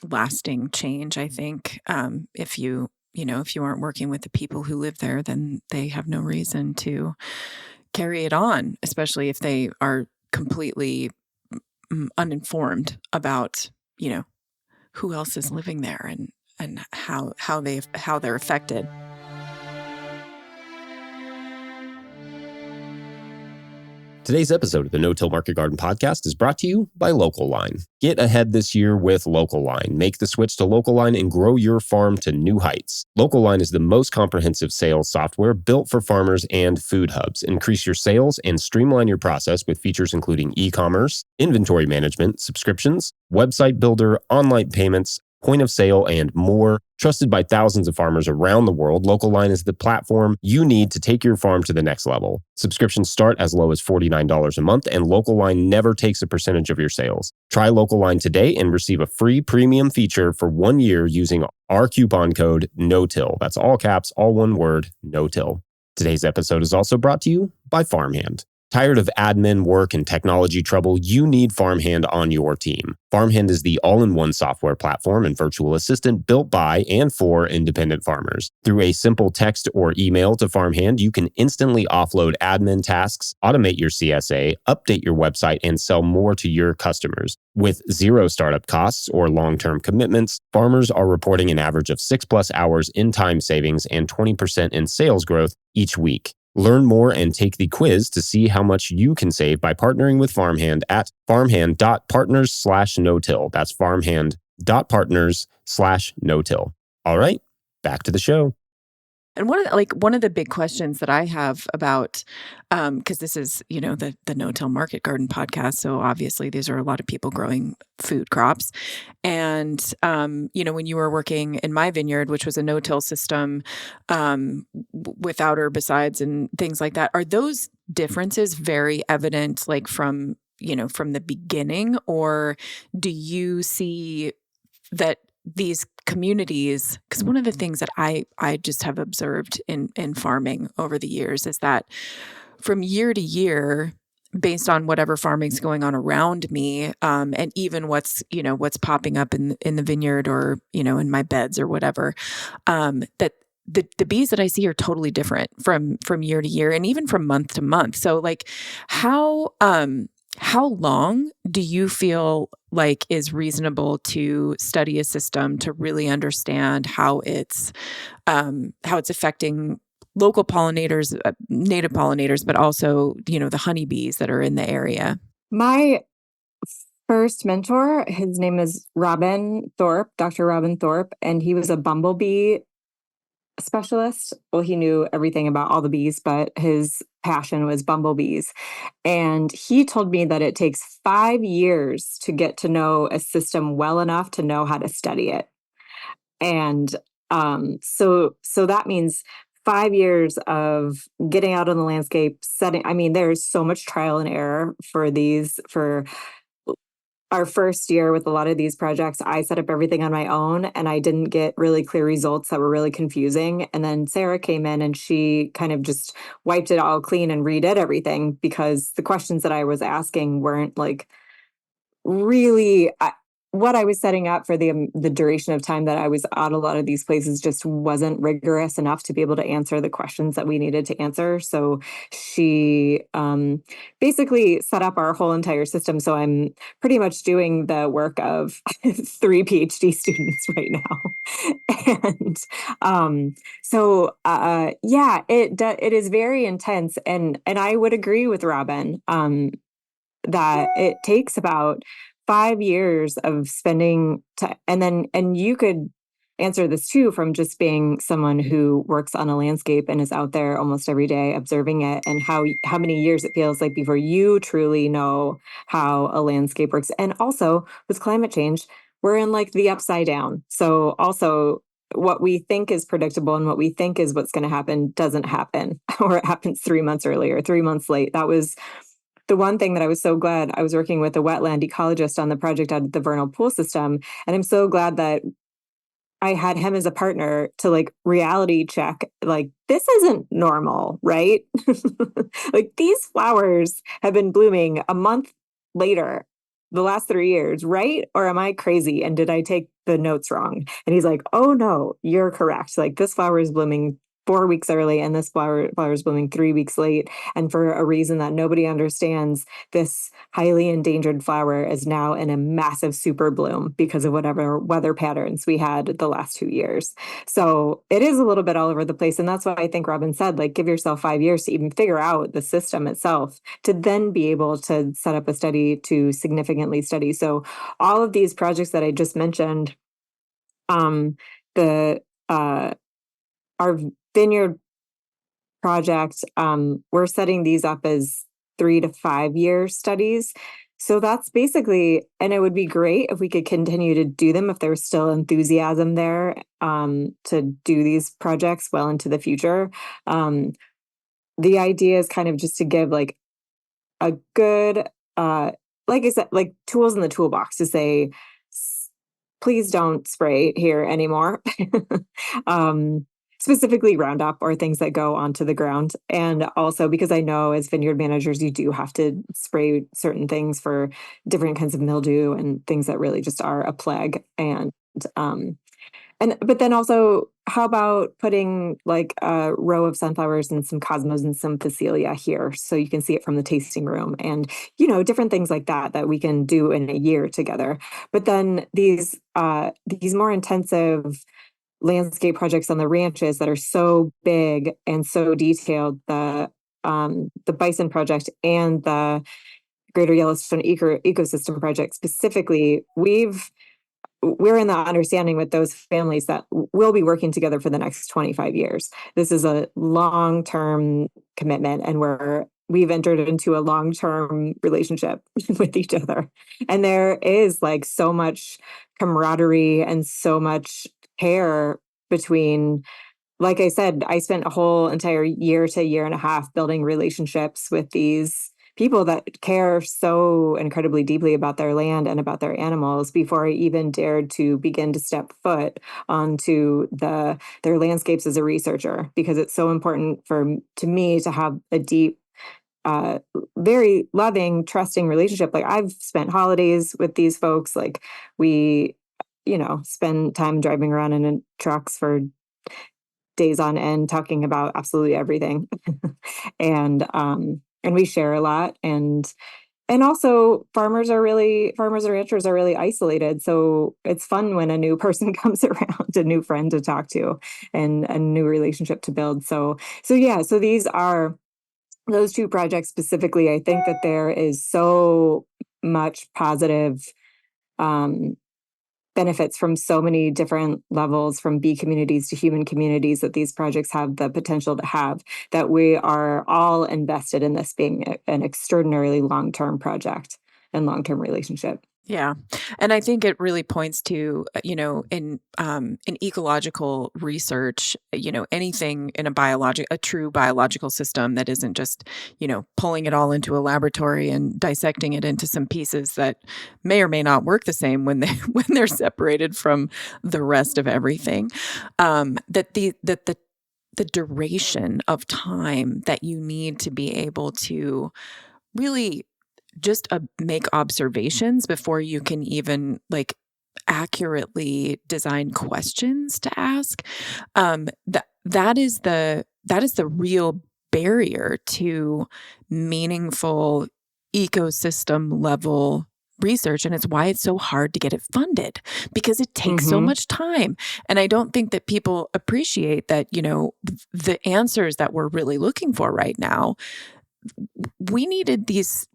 lasting change, I think, if if you aren't working with the people who live there, then they have no reason to carry it on, especially if they are completely uninformed about, who else is living there and how they're affected. Today's episode of the No-Till Market Garden podcast is brought to you by Local Line. Get ahead this year with Local Line. Make the switch to Local Line and grow your farm to new heights. Local Line is the most comprehensive sales software built for farmers and food hubs. Increase your sales and streamline your process with features including e-commerce, inventory management, subscriptions, website builder, online payments, point of sale, and more. Trusted by thousands of farmers around the world, Local Line is the platform you need to take your farm to the next level. Subscriptions start as low as $49 a month, and Local Line never takes a percentage of your sales. Try Local Line today and receive a free premium feature for 1 year using our coupon code NOTIL. That's all caps, all one word, NOTIL. Today's episode is also brought to you by Farmhand. Tired of admin work and technology trouble? You need Farmhand on your team. Farmhand is the all-in-one software platform and virtual assistant built by and for independent farmers. Through a simple text or email to Farmhand, you can instantly offload admin tasks, automate your CSA, update your website, and sell more to your customers. With zero startup costs or long-term commitments, farmers are reporting an average of 6+ hours in time savings and 20% in sales growth each week. Learn more and take the quiz to see how much you can save by partnering with Farmhand at farmhand.partners/no-till. That's farmhand.partners/no-till. All right, back to the show. And one of the big questions that I have about, because this is, the No-Till Market Garden podcast. So obviously these are a lot of people growing food crops. And, when you were working in my vineyard, which was a no-till system, without herbicides and things like that, are those differences very evident, like from the beginning, or do you see that these communities, because one of the things that I just have observed in farming over the years is that from year to year, based on whatever farming's going on around me, and even what's popping up in the vineyard or in my beds or whatever, that the bees that I see are totally different from year to year and even from month to month. So like how long do you feel like is reasonable to study a system to really understand how it's affecting local pollinators, native pollinators, but also, the honeybees that are in the area? My first mentor, his name is Robin Thorpe, Dr. Robin Thorpe, and he was a bumblebee specialist. Well, he knew everything about all the bees, but his passion was bumblebees. And he told me that it takes 5 years to get to know a system well enough to know how to study it. And so that means 5 years of getting out on the landscape, setting. I mean, there's so much trial and error for our first year with a lot of these projects, I set up everything on my own and I didn't get really clear results that were really confusing. And then Sarah came in and she kind of just wiped it all clean and redid everything because the questions that I was asking weren't like really what I was setting up for the duration of time that I was at a lot of these places just wasn't rigorous enough to be able to answer the questions that we needed to answer. So she basically set up our whole entire system. So I'm pretty much doing the work of 3 PhD students right now. And yeah, it is very intense. And I would agree with Robin that it takes about 5 years of spending and you could answer this too from just being someone who works on a landscape and is out there almost every day observing it, and how many years it feels like before you truly know how a landscape works. And also with climate change, we're in like the upside down. So also what we think is predictable and what we think is what's going to happen doesn't happen, or it happens 3 months earlier, 3 months late. That was the one thing that I was so glad. I was working with a wetland ecologist on the project out at the vernal pool system. And I'm so glad that I had him as a partner to like reality check, like, this isn't normal, right? Like these flowers have been blooming a month later, the last 3 years, right? Or am I crazy? And did I take the notes wrong? And he's like, oh no, you're correct. Like this flower is blooming 4 weeks early and this flower is blooming 3 weeks late. And for a reason that nobody understands, this highly endangered flower is now in a massive super bloom because of whatever weather patterns we had the last 2 years. So it is a little bit all over the place. And that's why I think Robin said, like, give yourself 5 years to even figure out the system itself to then be able to set up a study to significantly study. So all of these projects that I just mentioned, the our vineyard project, we're setting these up as 3 to 5 year studies. So that's basically, and it would be great if we could continue to do them if there's still enthusiasm there to do these projects well into the future. The idea is kind of just to give like a good, like I said, like tools in the toolbox to say, please don't spray here anymore. Specifically Roundup or things that go onto the ground. And also because I know as vineyard managers, you do have to spray certain things for different kinds of mildew and things that really just are a plague. But then also, how about putting like a row of sunflowers and some cosmos and some Phacelia here so you can see it from the tasting room, and different things like that we can do in a year together. But then these more intensive landscape projects on the ranches that are so big and so detailed, the Bison Project and the Greater Yellowstone Ecosystem Project specifically, we're in the understanding with those families that we'll be working together for the next 25 years. This is a long-term commitment, and we've entered into a long-term relationship with each other. And there is like so much camaraderie and so much care between, like I said, I spent a whole entire year to year and a half building relationships with these people that care so incredibly deeply about their land and about their animals before I even dared to begin to step foot onto their landscapes as a researcher, because it's so important to me to have a deep, very loving, trusting relationship. Like I've spent holidays with these folks. Like we, spend time driving around in trucks for days on end, talking about absolutely everything. And we share a lot. And also farmers and ranchers are really isolated. So it's fun when a new person comes around, a new friend to talk to and a new relationship to build. So these are those 2 projects specifically. I think that there is so much positive benefits from so many different levels, from bee communities to human communities, that these projects have the potential to have, that we are all invested in this being an extraordinarily long-term project and long-term relationship. Yeah. And I think it really points to, in ecological research, anything in a true biological system that isn't just, pulling it all into a laboratory and dissecting it into some pieces that may or may not work the same when they when they're separated from the rest of everything. The duration of time that you need to be able to really just make observations before you can even like accurately design questions to ask. That is the real barrier to meaningful ecosystem level research, and it's why it's so hard to get it funded, because it takes so much time. And I don't think that people appreciate that, the answers that we're really looking for right now, we needed these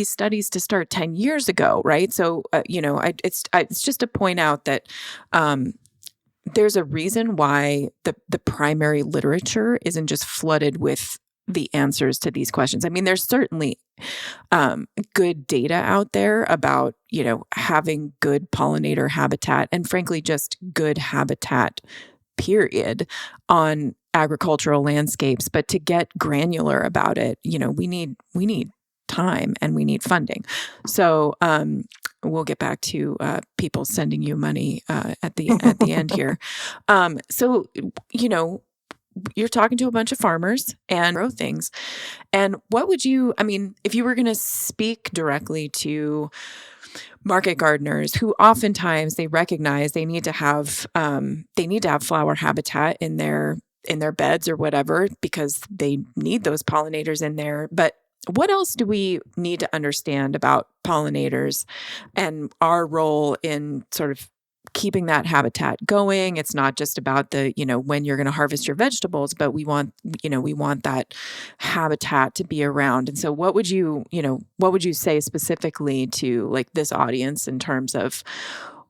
studies to start 10 years ago, right? So it's just to point out that there's a reason why the primary literature isn't just flooded with the answers to these questions. I mean, there's certainly good data out there about, having good pollinator habitat, and frankly, just good habitat, period, on agricultural landscapes. But to get granular about it, we need time and we need funding. So we'll get back to people sending you money at the end here. So you're talking to a bunch of farmers and grow things. And if you were going to speak directly to market gardeners who oftentimes they recognize they need to have flower habitat in their beds or whatever, because they need those pollinators in there. But what else do we need to understand about pollinators and our role in sort of keeping that habitat going? It's not just about when you're going to harvest your vegetables, but we want that habitat to be around. And so what would you say specifically to like this audience in terms of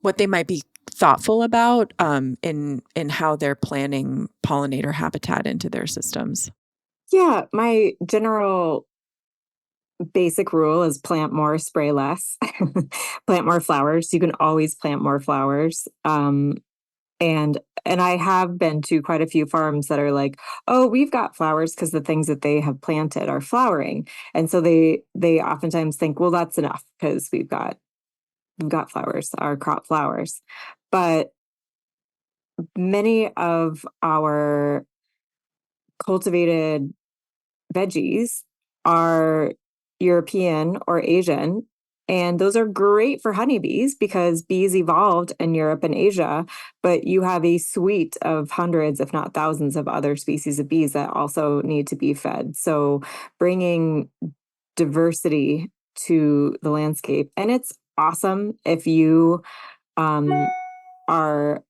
what they might be thoughtful about in how they're planning pollinator habitat into their systems? Yeah, my general basic rule is plant more, spray less. Plant more flowers. You can always plant more flowers. And I have been to quite a few farms that are like, oh, we've got flowers because the things that they have planted are flowering. And so they oftentimes think, well, that's enough because we've got flowers, our crop flowers. But many of our cultivated veggies are European or Asian, and those are great for honeybees because bees evolved in Europe and Asia, but you have a suite of hundreds, if not thousands, of other species of bees that also need to be fed. So bringing diversity to the landscape, and it's awesome if you are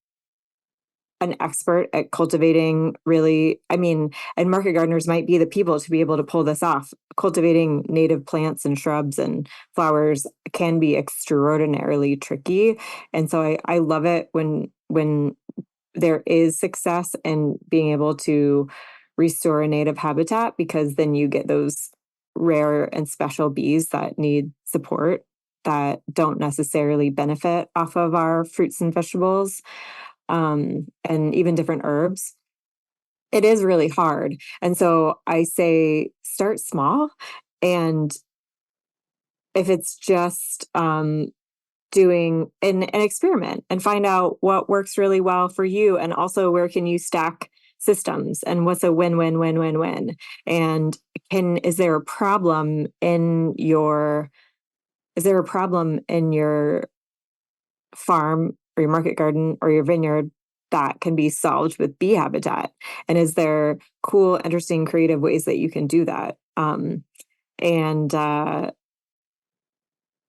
an expert at cultivating and market gardeners might be the people to be able to pull this off. Cultivating native plants and shrubs and flowers can be extraordinarily tricky. And so I love it when there is success in being able to restore a native habitat, because then you get those rare and special bees that need support that don't necessarily benefit off of our fruits and vegetables, and even different herbs. It is really hard. And so I say start small. And if it's just doing an experiment and find out what works really well for you, and also where can you stack systems and what's a win-win-win-win-win. And is there a problem in your farm or your market garden or your vineyard that can be solved with bee habitat? And is there cool, interesting, creative ways that you can do that? And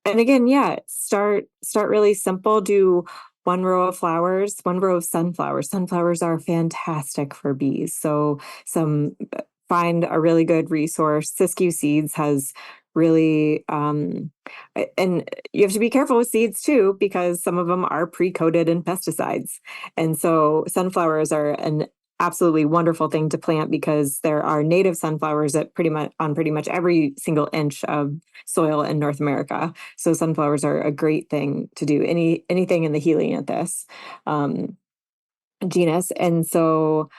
again, yeah, start really simple. Do one row of flowers, one row of sunflowers. Sunflowers are fantastic for bees. So find a really good resource. Siskiyou Seeds has really, and you have to be careful with seeds too, because some of them are pre-coated in pesticides. And so sunflowers are an absolutely wonderful thing to plant because there are native sunflowers at pretty much every single inch of soil in North America. So sunflowers are a great thing to do. Anything in the Helianthus genus. And so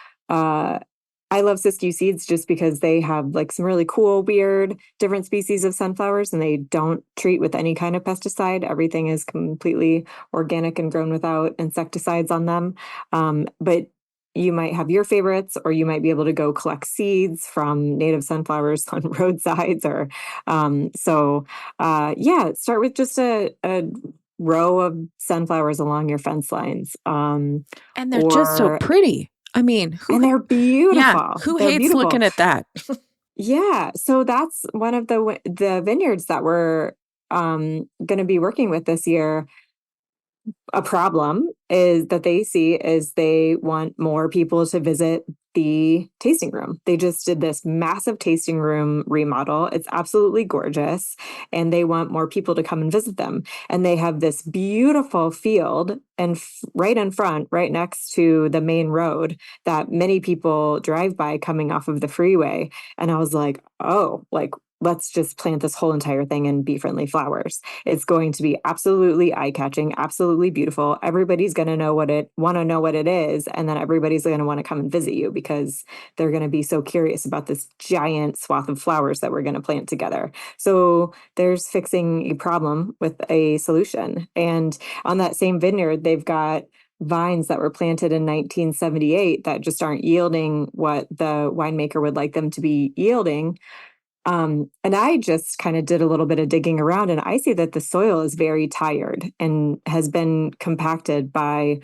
I love Siskiyou seeds just because they have like some really cool, weird, different species of sunflowers, and they don't treat with any kind of pesticide. Everything is completely organic and grown without insecticides on them. But you might have your favorites, or you might be able to go collect seeds from native sunflowers on roadsides. Or yeah, start with just a row of sunflowers along your fence lines. And they're just so pretty. I mean, and they're beautiful. Yeah, who they're hates beautiful. looking at that? Yeah, so that's one of the vineyards that we're going to be working with this year. A problem is that they see is they want more people to visit the tasting room. They just did this massive tasting room remodel. It's absolutely gorgeous, and they want more people to come and visit them. And they have this beautiful field and right in front, right next to the main road that many people drive by coming off of the freeway. And I was like, oh, like, let's just plant this whole entire thing in bee-friendly flowers. It's going to be absolutely eye-catching, absolutely beautiful. Everybody's going to want to know what it is, and then everybody's going to want to come and visit you because they're going to be so curious about this giant swath of flowers that we're going to plant together. So there's fixing a problem with a solution. And on that same vineyard, they've got vines that were planted in 1978 that just aren't yielding what the winemaker would like them to be yielding. And I just kind of did a little bit of digging around, and I see that the soil is very tired and has been compacted by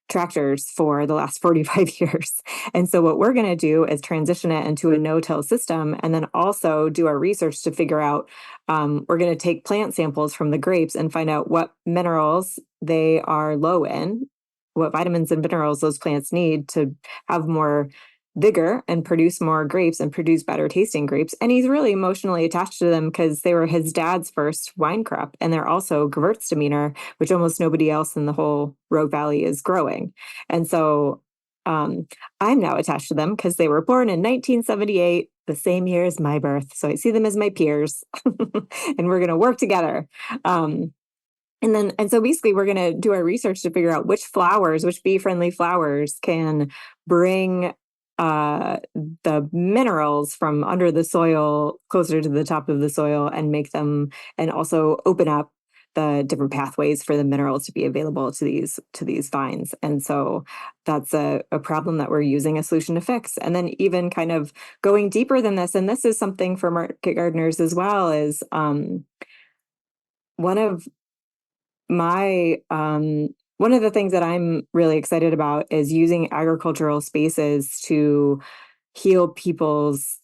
tractors for the last 45 years. And so what we're going to do is transition it into a no-till system, and then also do our research to figure out, we're going to take plant samples from the grapes and find out what minerals they are low in, what vitamins and minerals those plants need to have more vigor and produce more grapes and produce better tasting grapes. And he's really emotionally attached to them because they were his dad's first wine crop, and they're also Gewürztraminer, which almost nobody else in the whole Rogue Valley is growing. And so I'm now attached to them because they were born in 1978, the same year as my birth. So I see them as my peers, and we're going to work together. And so basically we're going to do our research to figure out which bee-friendly flowers can bring the minerals from under the soil closer to the top of the soil and make them, and also open up the different pathways for the minerals to be available to these vines. And so that's a problem that we're using a solution to fix. And then even kind of going deeper than this, and this is something for market gardeners as well, is one of the things that I'm really excited about is using agricultural spaces to heal people's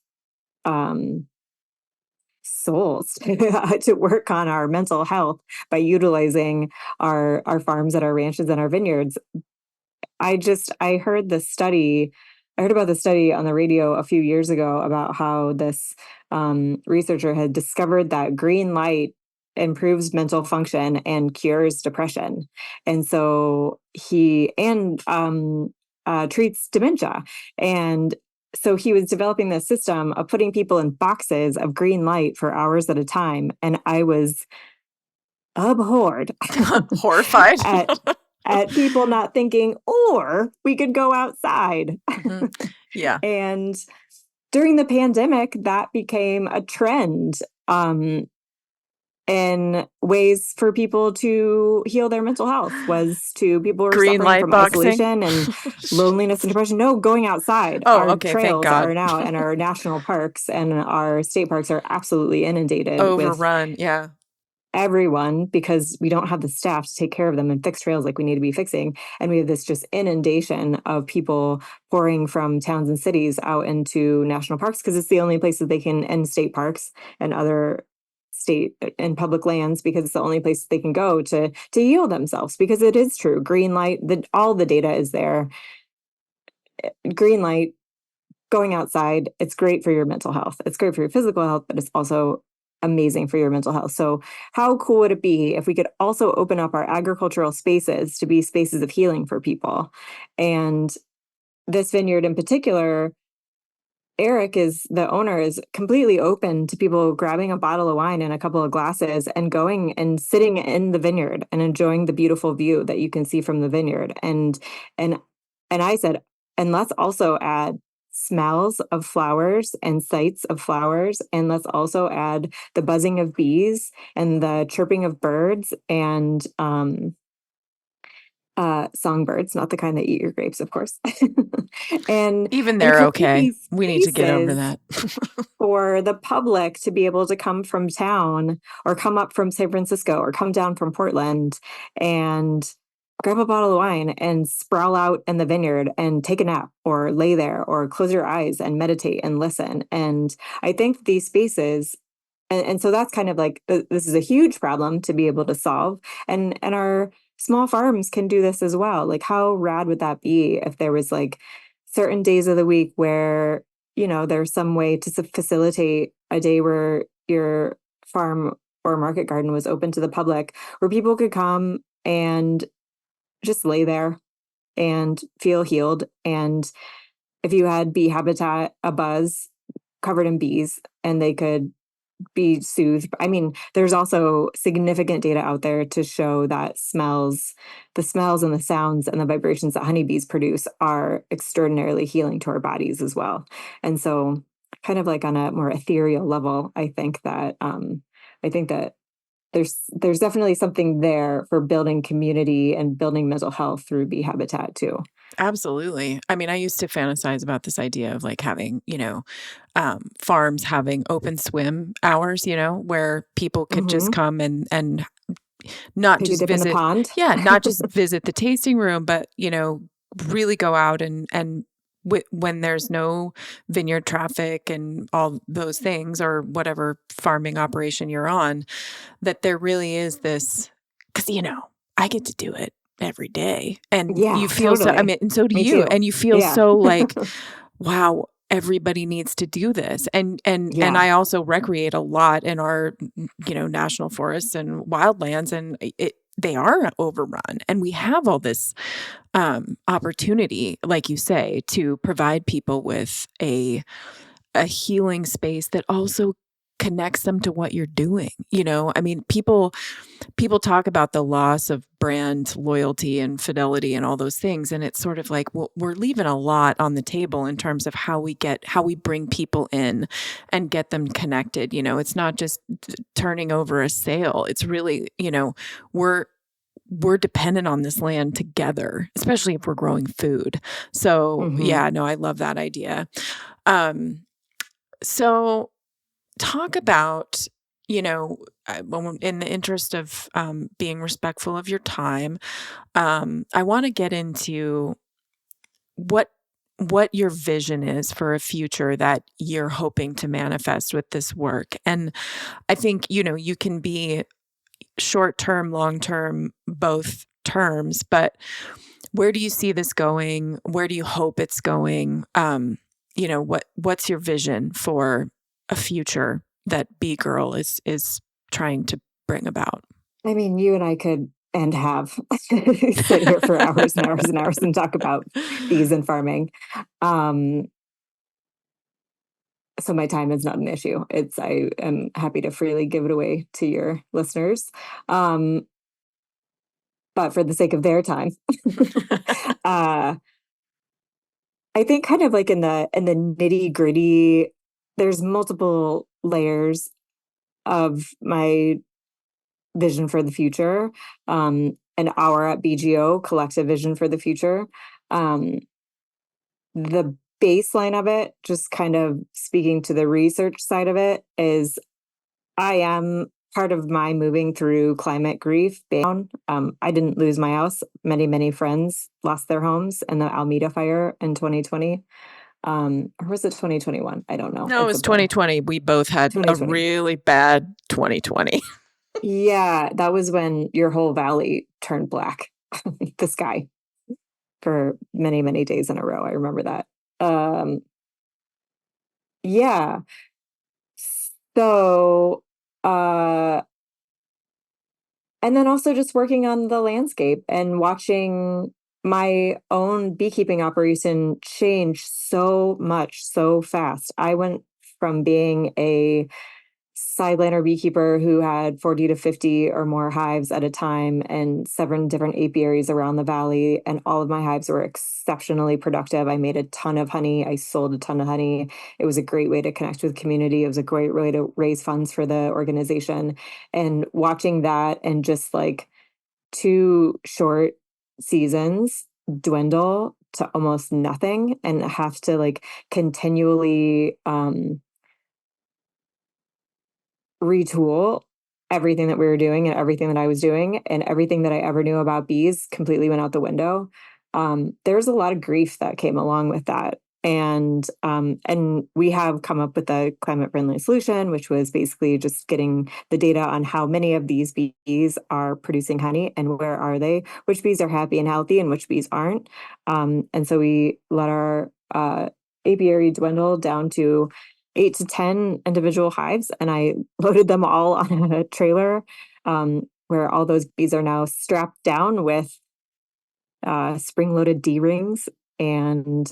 souls, to work on our mental health by utilizing our farms and our ranches and our vineyards. I heard about the study on the radio a few years ago about how this researcher had discovered that green light improves mental function and cures depression. And so he treats dementia. And so he was developing this system of putting people in boxes of green light for hours at a time. And I was abhorred. Horrified. at people not thinking, or we could go outside. Mm-hmm. Yeah. And during the pandemic, that became a trend in ways for people to heal their mental health. People were green suffering from boxing. Isolation and loneliness and depression. No, going outside. Oh, our okay, trails thank God. are now, and our national parks and our state parks are absolutely inundated, overrun. with yeah. everyone, because we don't have the staff to take care of them and fix trails like we need to be fixing. And we have this just inundation of people pouring from towns and cities out into national parks because it's the only place that they can, and state parks and other state and public lands, because it's the only place they can go to heal themselves. Because it is true, green light, all the data is there. Green light, going outside, it's great for your mental health. It's great for your physical health, but it's also amazing for your mental health. So how cool would it be if we could also open up our agricultural spaces to be spaces of healing for people? And this vineyard in particular, Eric is the owner, is completely open to people grabbing a bottle of wine and a couple of glasses and going and sitting in the vineyard and enjoying the beautiful view that you can see from the vineyard. And I said, and let's also add smells of flowers and sights of flowers, and let's also add the buzzing of bees and the chirping of birds and songbirds, not the kind that eat your grapes, of course. and Even and they're create okay. these We need to get over spaces that. for the public to be able to come from town or come up from San Francisco or come down from Portland and grab a bottle of wine and sprawl out in the vineyard and take a nap or lay there or close your eyes and meditate and listen. And I think these spaces, and so that's kind of like, this is a huge problem to be able to solve. And our small farms can do this as well. Like, how rad would that be if there was like certain days of the week where, there's some way to facilitate a day where your farm or market garden was open to the public, where people could come and just lay there and feel healed. And if you had bee habitat, a buzz covered in bees, and they could be soothed. I mean, there's also significant data out there to show that the smells and the sounds and the vibrations that honeybees produce are extraordinarily healing to our bodies as well. And so, kind of like on a more ethereal level, I think that there's definitely something there for building community and building mental health through bee habitat too. Absolutely. I mean, I used to fantasize about this idea of like having, farms having open swim hours, where people could just Mm-hmm. come and not Take a just dip in the visit, pond. yeah, not just visit the tasting room, but, really go out and when there's no vineyard traffic and all those things or whatever farming operation you're on, that there really is this, because, I get to do it every day. And you Yeah, feel so, I totally. mean, and so do Me you. too. And you feel Yeah. so like, wow, everybody needs to do this. And Yeah. I also recreate a lot in our, national forests and wildlands, and they are overrun. And we have all this opportunity, like you say, to provide people with a healing space that also connects them to what you're doing. I mean, people talk about the loss of brand loyalty and fidelity and all those things, and it's sort of like, well, we're leaving a lot on the table in terms of how we bring people in and get them connected. It's not just turning over a sale. It's really, we're dependent on this land together, especially if we're growing food. So Mm-hmm. yeah, no, I love that idea. So talk about, in the interest of being respectful of your time, I want to get into what your vision is for a future that you're hoping to manifest with this work. And I think, you can be short term, long term, both terms, but where do you see this going? Where do you hope it's going? What's your vision for a future that Bee Girl is trying to bring about? I mean, you and I could and have sit here for hours and hours and hours and talk about bees and farming. Um, so my time is not an issue. I am happy to freely give it away to your listeners. Um, but for the sake of their time, uh, I think kind of like in the nitty gritty, there's multiple layers of my vision for the future, and our at BGO collective vision for the future. Um, the baseline of it, just kind of speaking to the research side of it, is I am part of my moving through climate grief. I didn't lose my house. Many friends lost their homes in the Alameda fire in 2020. Or was it 2021? I don't know. No, it It's a was blur. 2020. We both had a 2020. really bad 2020. Yeah, that was when your whole valley turned black, the sky, for many days in a row. I remember that. Um, yeah. So, and then also just working on the landscape and watching my own beekeeping operation changed so much so fast. I went from being a sideliner beekeeper who had 40 to 50 or more hives at a time and 7 different apiaries around the valley. And all of my hives were exceptionally productive. I made a ton of honey. I sold a ton of honey. It was a great way to connect with community. It was a great way to raise funds for the organization. And watching that and just like 2 short seasons dwindle to almost nothing and have to like continually retool everything that we were doing and everything that I was doing and everything that I ever knew about bees completely went out the window. There's a lot of grief that came along with that. And we have come up with a climate friendly solution, which was basically just getting the data on how many of these bees are producing honey and where are they, which bees are happy and healthy and which bees aren't. And so we let our apiary dwindle down to 8 to 10 individual hives, and I loaded them all on a trailer where all those bees are now strapped down with spring-loaded D-rings and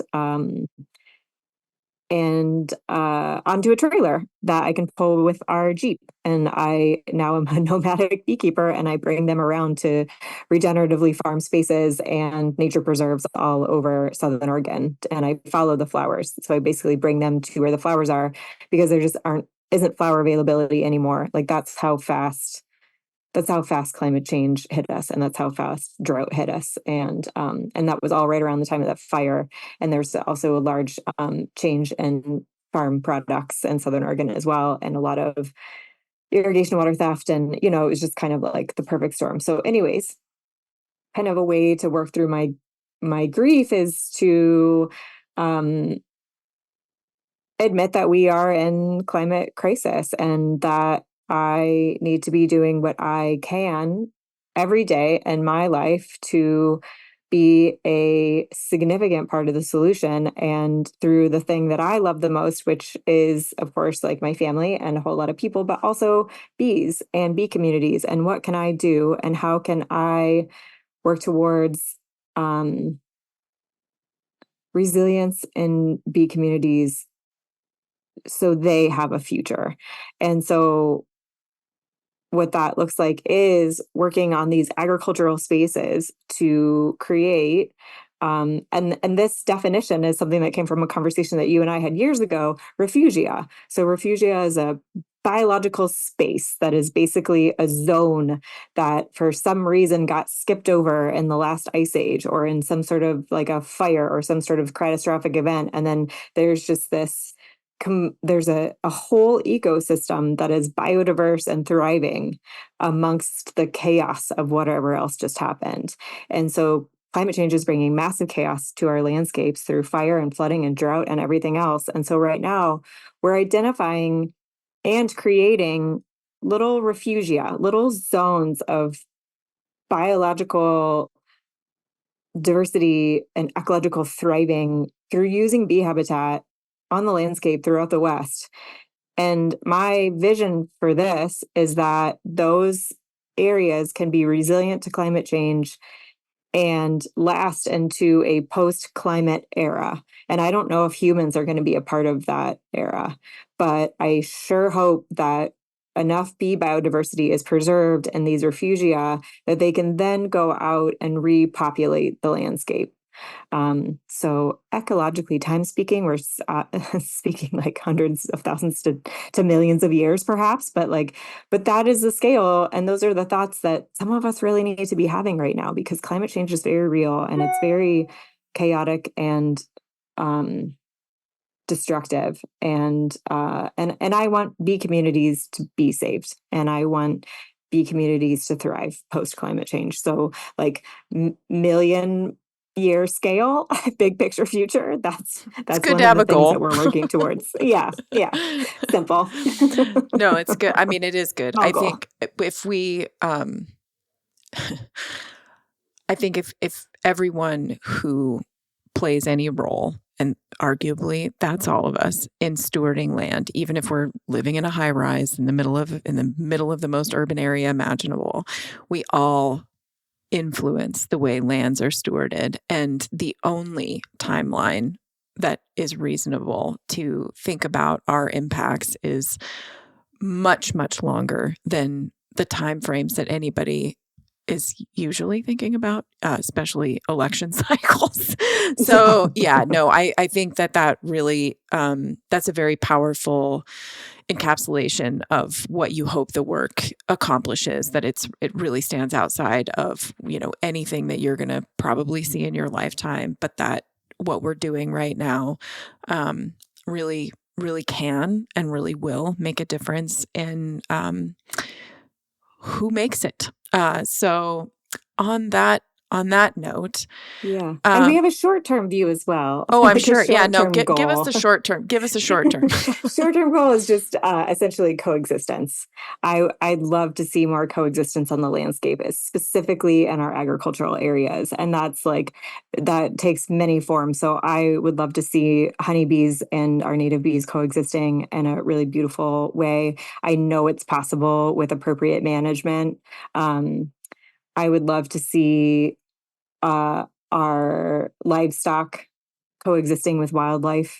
onto a trailer that I can pull with our Jeep. And I now am a nomadic beekeeper, and I bring them around to regeneratively farm spaces and nature preserves all over Southern Oregon. And I follow the flowers. So I basically bring them to where the flowers are because there just isn't flower availability anymore. Like that's how fast climate change hit us, and that's how fast drought hit us. And that was all right around the time of that fire. And there's also a large change in farm products in Southern Oregon as well, and a lot of irrigation water theft. And it was just kind of like the perfect storm. So, anyways, kind of a way to work through my grief is to admit that we are in climate crisis and that I need to be doing what I can every day in my life to be a significant part of the solution and through the thing that I love the most, which is, of course, like my family and a whole lot of people, but also bees and bee communities. And what can I do and how can I work towards resilience in bee communities so they have a future. And so what that looks like is working on these agricultural spaces to create and this definition is something that came from a conversation that you and I had years ago, refugia. So refugia is a biological space that is basically a zone that for some reason got skipped over in the last ice age or in some sort of like a fire or some sort of catastrophic event. And then there's just there's a whole ecosystem that is biodiverse and thriving amongst the chaos of whatever else just happened. And so climate change is bringing massive chaos to our landscapes through fire and flooding and drought and everything else. And so right now we're identifying and creating little refugia, little zones of biological diversity and ecological thriving through using bee habitat on the landscape throughout the West. And my vision for this is that those areas can be resilient to climate change and last into a post-climate era. And I don't know if humans are going to be a part of that era, but I sure hope that enough bee biodiversity is preserved in these refugia that they can then go out and repopulate the landscape. So ecologically, time speaking, we're speaking like hundreds of thousands to millions of years, perhaps, but that is the scale. And those are the thoughts that some of us really need to be having right now, because climate change is very real and it's very chaotic and destructive. And I want bee communities to be saved, and I want bee communities to thrive post climate change. So like million year scale, big picture future. That's good one to of have the a things goal. that we're working towards. Yeah. Simple. No, it's good. I mean, it is good. Small I goal. think if we, I think if everyone who plays any role, and arguably that's all of us in stewarding land, even if we're living in a high rise in the middle of the most urban area imaginable, we all influence the way lands are stewarded. And the only timeline that is reasonable to think about our impacts is much, much longer than the timeframes that anybody is usually thinking about, especially election cycles. So I think that really, that's a very powerful encapsulation of what you hope the work accomplishes, that it really stands outside of, anything that you're going to probably see in your lifetime, but that what we're doing right now, really, really can and really will make a difference in, who makes it. So on that note, and we have a short-term view as well. Oh, I'm like sure. Yeah, no, goal. give us the short term. Give us a short term. Short-term goal is just essentially coexistence. I'd love to see more coexistence on the landscape, specifically in our agricultural areas. And that takes many forms. So I would love to see honeybees and our native bees coexisting in a really beautiful way. I know it's possible with appropriate management. I would love to see our livestock coexisting with wildlife,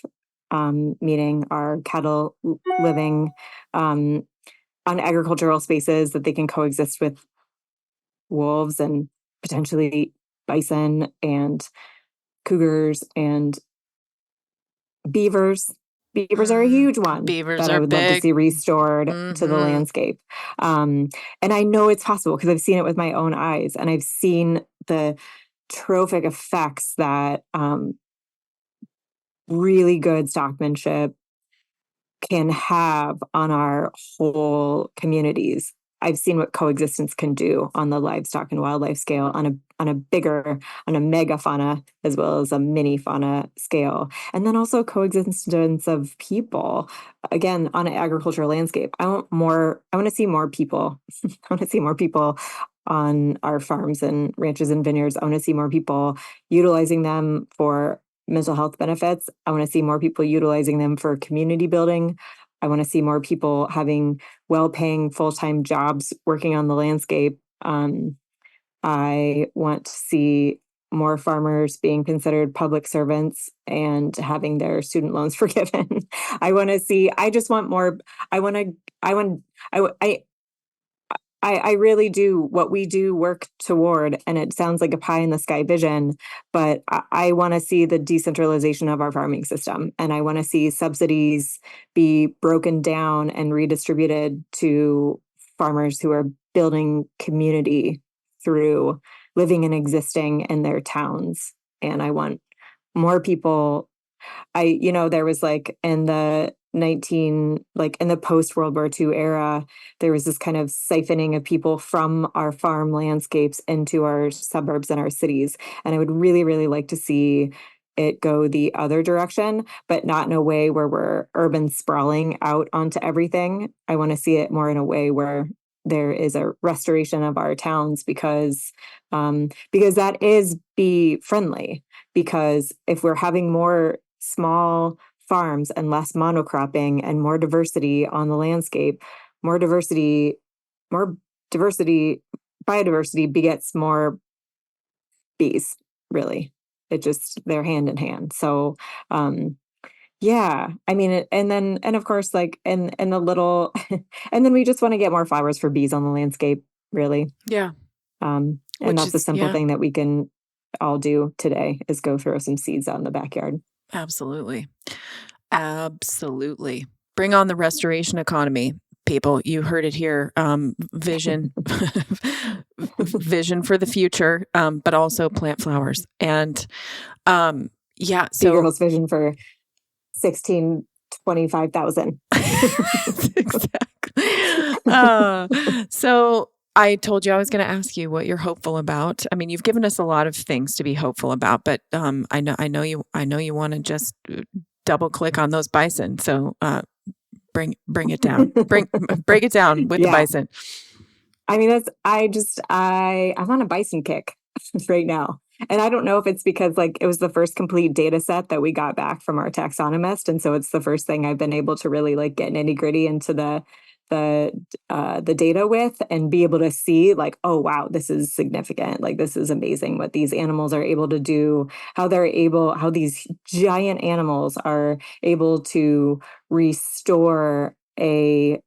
meaning our cattle living on agricultural spaces, that they can coexist with wolves and potentially bison and cougars and beavers. Beavers are a huge one Beavers that I would love to see restored to the landscape. And I know it's possible because I've seen it with my own eyes, and I've seen the trophic effects that really good stockmanship can have on our whole communities. I've seen what coexistence can do on the livestock and wildlife scale, on a mega fauna as well as a mini fauna scale. And then also coexistence of people, again, on an agricultural landscape. I want to see more people. I want to see more people on our farms and ranches and vineyards. I want to see more people utilizing them for mental health benefits. I want to see more people utilizing them for community building. I want to see more people having well-paying full-time jobs working on the landscape. I want to see more farmers being considered public servants and having their student loans forgiven. I just want more. I really do what we do work toward, and it sounds like a pie in the sky vision, but I want to see the decentralization of our farming system. And I want to see subsidies be broken down and redistributed to farmers who are building community through living and existing in their towns. And I want more people. There was in the post World War II era, there was this kind of siphoning of people from our farm landscapes into our suburbs and our cities. And I would really, really like to see it go the other direction, but not in a way where we're urban sprawling out onto everything. I want to see it more in a way where there is a restoration of our towns, because that is bee friendly. Because if we're having more small farms and less monocropping and more diversity on the landscape, biodiversity begets more bees, really. They're hand in hand. So, I mean, and of course, and the little, and then we just want to get more flowers for bees on the landscape, really. Yeah. And that's a simple thing that we can all do today, is go throw some seeds out in the backyard. Absolutely. Absolutely. Bring on the restoration economy, people. You heard it here. Vision, vision for the future, but also plant flowers. And so Girl's vision for 25,000. Exactly. So I told you I was going to ask you what you're hopeful about. I mean, you've given us a lot of things to be hopeful about, but I know you want to just double click on those bison. So bring it down. break it down with the bison. I mean, I'm on a bison kick right now. And I don't know if it's because it was the first complete data set that we got back from our taxonomist. And so it's the first thing I've been able to really get nitty gritty into the the data with and be able to see like, oh wow, this is significant. Like this is amazing what these animals are able to do, how these giant animals are able to restore an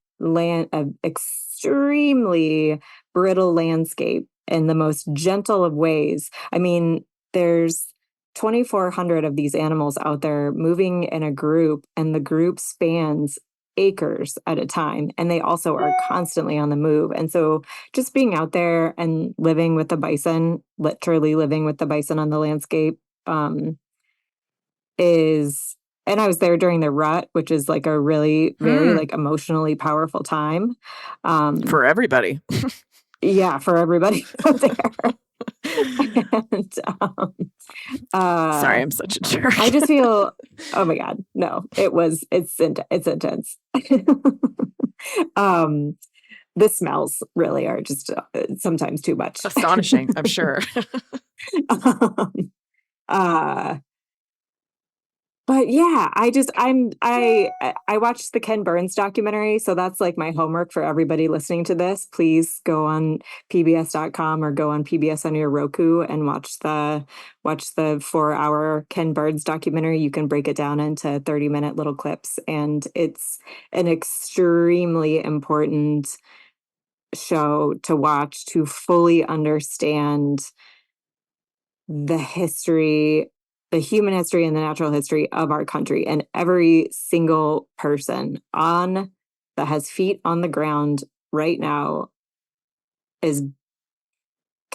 extremely brittle landscape in the most gentle of ways. I mean, there's 2,400 of these animals out there moving in a group, and the group spans acres at a time, and they also are constantly on the move. And so just being out there and living with the bison, literally living with the bison on the landscape, is, and I was there during the rut, which is like a really very like emotionally powerful time. For everybody. Yeah, for everybody out there. And sorry, I'm such a jerk. I just feel, oh my God, no, it's intense. The smells really are just sometimes too much. Astonishing, I'm sure. But yeah, I watched the Ken Burns documentary, so that's like my homework for everybody listening to this. Please go on PBS.com or go on PBS on your Roku and watch the 4-hour Ken Burns documentary. You can break it down into 30-minute little clips, and it's an extremely important show to watch to fully understand the history, the human history and the natural history of our country. And every single person that has feet on the ground right now is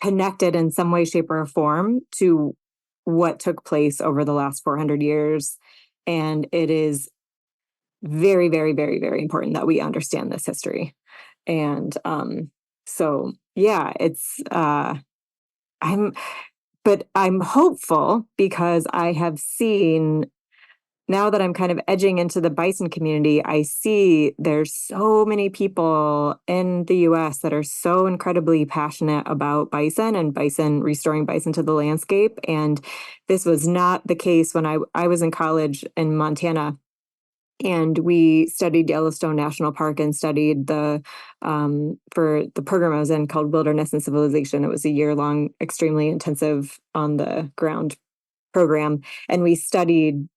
connected in some way, shape, or form to what took place over the last 400 years. And it is very, very, very, very important that we understand this history. And so yeah, but I'm hopeful because I have seen, now that I'm kind of edging into the bison community, I see there's so many people in the US that are so incredibly passionate about bison and restoring bison to the landscape. And this was not the case when I was in college in Montana. And we studied Yellowstone National Park and studied for the program I was in called Wilderness and Civilization. It was a year-long, extremely intensive on-the-ground program. And we studied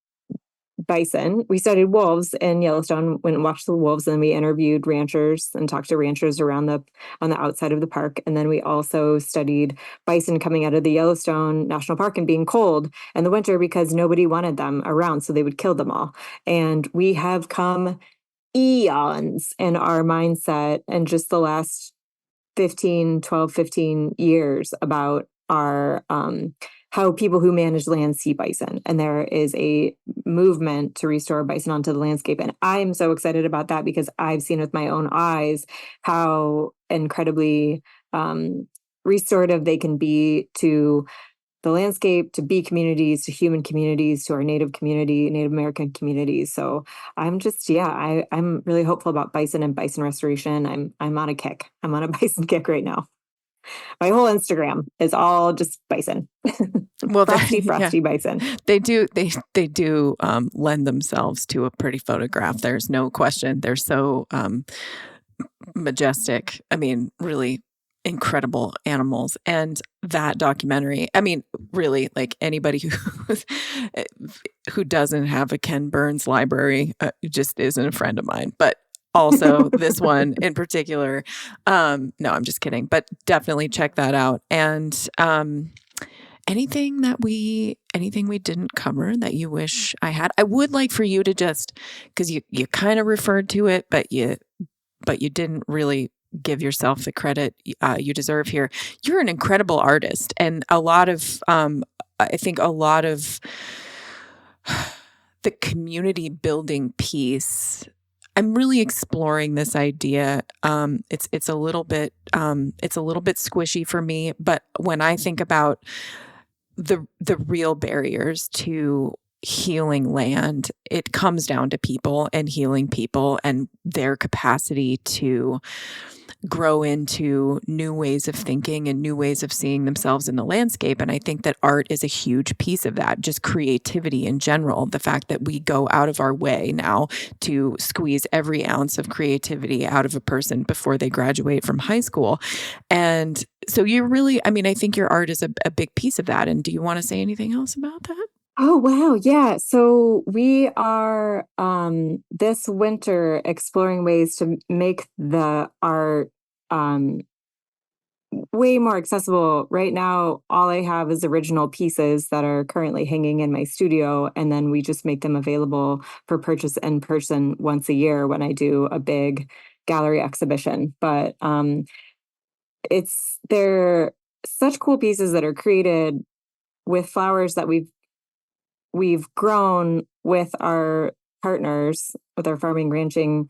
bison. We studied wolves in Yellowstone, went and watched the wolves, and then we interviewed ranchers and talked to ranchers on the outside of the park. And then we also studied bison coming out of the Yellowstone National Park and being cold in the winter because nobody wanted them around, so they would kill them all. And we have come eons in our mindset in just the last 15 years about our how people who manage land see bison. And there is a movement to restore bison onto the landscape. And I am so excited about that because I've seen with my own eyes how incredibly restorative they can be to the landscape, to bee communities, to human communities, to our Native American communities. So I'm just, I'm really hopeful about bison and bison restoration. I'm on a kick. I'm on a bison kick right now. My whole Instagram is all just bison. Well, frosty bison. They do lend themselves to a pretty photograph. There's no question. They're so majestic. I mean, really incredible animals. And that documentary, I mean, really, like anybody who doesn't have a Ken Burns library just isn't a friend of mine. But also this one in particular. No, I'm just kidding. But definitely check that out. And anything we didn't cover that you wish I had? I would like for you to just, because you kind of referred to it, but you didn't really give yourself the credit you deserve here. You're an incredible artist, and a lot of I think a lot of the community building piece, I'm really exploring this idea. It's a little bit squishy for me, but when I think about the real barriers to healing land, it comes down to people and healing people and their capacity to grow into new ways of thinking and new ways of seeing themselves in the landscape. And I think that art is a huge piece of that, just creativity in general. The fact that we go out of our way now to squeeze every ounce of creativity out of a person before they graduate from high school. And so you really, I mean, I think your art is a big piece of that. And do you want to say anything else about that? Oh, wow. Yeah. So we are this winter exploring ways to make the art way more accessible. Right now, all I have is original pieces that are currently hanging in my studio, and then we just make them available for purchase in person once a year when I do a big gallery exhibition. But they're such cool pieces that are created with flowers that we've grown with our partners, with our farming, ranching,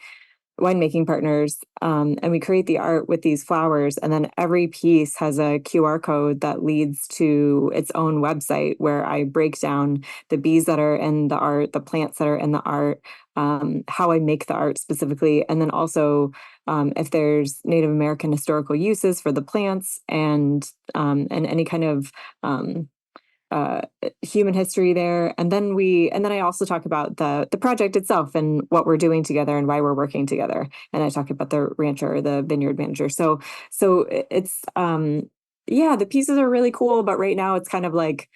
winemaking partners, and we create the art with these flowers. And then every piece has a QR code that leads to its own website where I break down the bees that are in the art, the plants that are in the art, how I make the art specifically, and then also if there's Native American historical uses for the plants and any kind of uh human history there. And then I also talk about the project itself and what we're doing together and why we're working together, and I talk about the rancher or the vineyard manager. So it's yeah, the pieces are really cool, but right now it's kind of like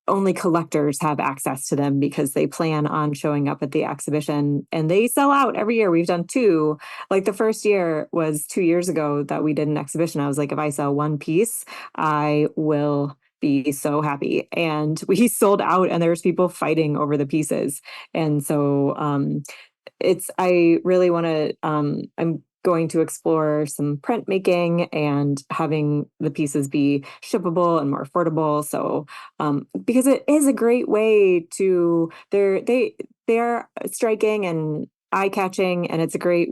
only collectors have access to them because they plan on showing up at the exhibition, and they sell out every year. We've done two. Like the first year was 2 years ago that we did an exhibition. I was like, if I sell one piece, I will be so happy. And we sold out, and there's people fighting over the pieces. And so I really want to I'm going to explore some printmaking and having the pieces be shippable and more affordable. So because it is a great way to they're striking and eye-catching, and it's a great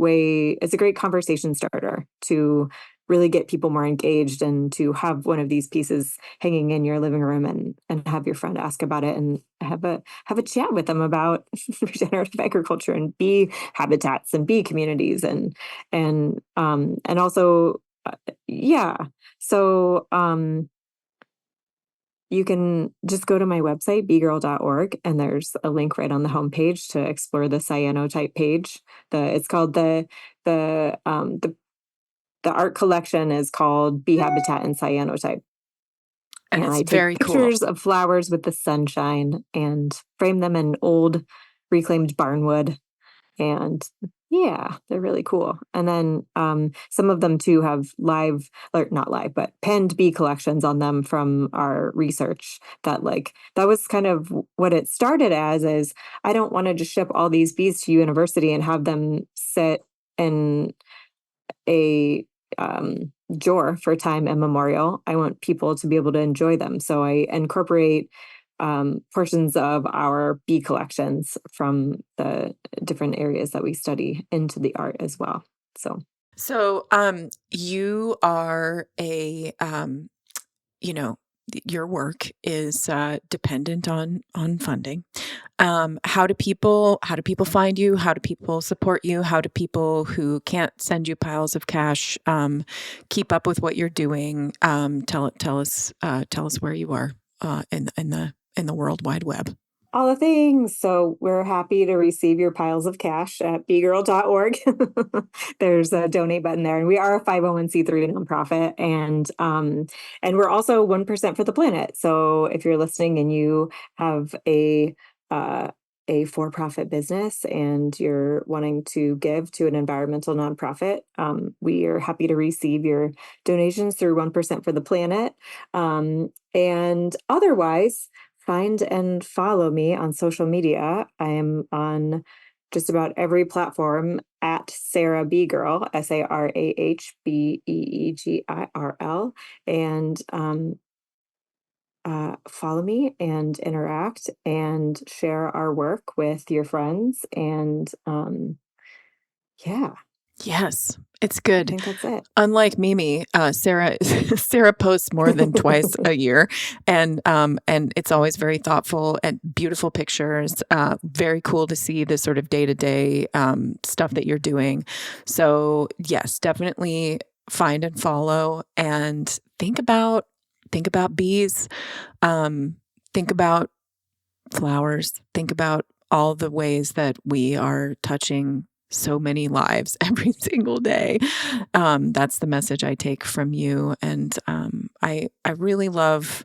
conversation starter to really get people more engaged, and to have one of these pieces hanging in your living room and have your friend ask about it and have a chat with them about regenerative agriculture and bee habitats and bee communities and also yeah. So you can just go to my website, beegirl.org, and there's a link right on the homepage to explore the cyanotype page. It's called the art collection is called Bee Habitat and Cyanotype. And I it's take very cool. pictures of flowers with the sunshine and frame them in old reclaimed barnwood. And yeah, they're really cool. And then some of them too have live, or not live, but penned bee collections on them from our research. That was kind of what it started as, is I don't want to just ship all these bees to university and have them sit in a drawer for time immemorial. I want people to be able to enjoy them. So I incorporate portions of our bee collections from the different areas that we study into the art as well. So You are you know, your work is dependent on funding. How do people find you? How do people support you? How do people who can't send you piles of cash keep up with what you're doing? Tell us where you are in the World Wide Web. all the things. So we're happy to receive your piles of cash at beegirl.org. There's a donate button there. And we are a 501c3 nonprofit. And we're also 1% for the planet. So if you're listening and you have a for-profit business and you're wanting to give to an environmental nonprofit, we are happy to receive your donations through 1% for the planet. And otherwise, find and follow me on social media. I am on just about every platform at Sarah Beegirl, SarahBeegirl, and follow me and interact and share our work with your friends. And yeah. Yes, it's I good. think that's it. Unlike Mimi, Sarah posts more than twice a year, and it's always very thoughtful and beautiful pictures. Very cool to see the sort of day-to-day stuff that you're doing. So yes, definitely find and follow, and think about bees, think about flowers, think about all the ways that we are touching so many lives every single day. That's the message I take from you. And I really love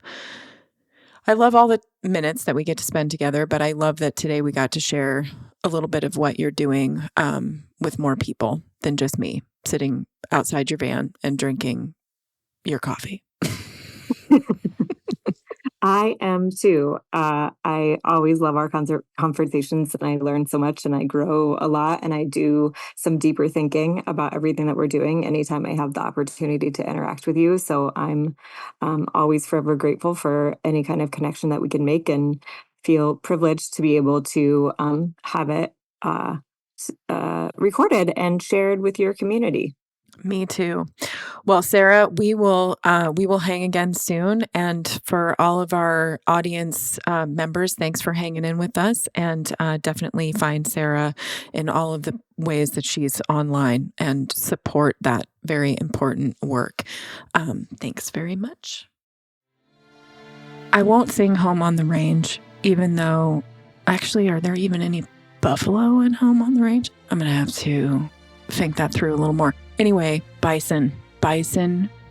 all the minutes that we get to spend together, but I love that today we got to share a little bit of what you're doing with more people than just me sitting outside your van and drinking your coffee. I am too. I always love our conversations, and I learn so much and I grow a lot, and I do some deeper thinking about everything that we're doing anytime I have the opportunity to interact with you. So I'm always forever grateful for any kind of connection that we can make, and feel privileged to be able to have it recorded and shared with your community. Me too. Well, Sarah, we will hang again soon. And for all of our audience members, thanks for hanging in with us. And definitely find Sarah in all of the ways that she's online and support that very important work. Thanks very much. I won't sing Home on the Range, even though, actually, are there even any buffalo in Home on the Range? I'm going to have to think that through a little more. Anyway, bison,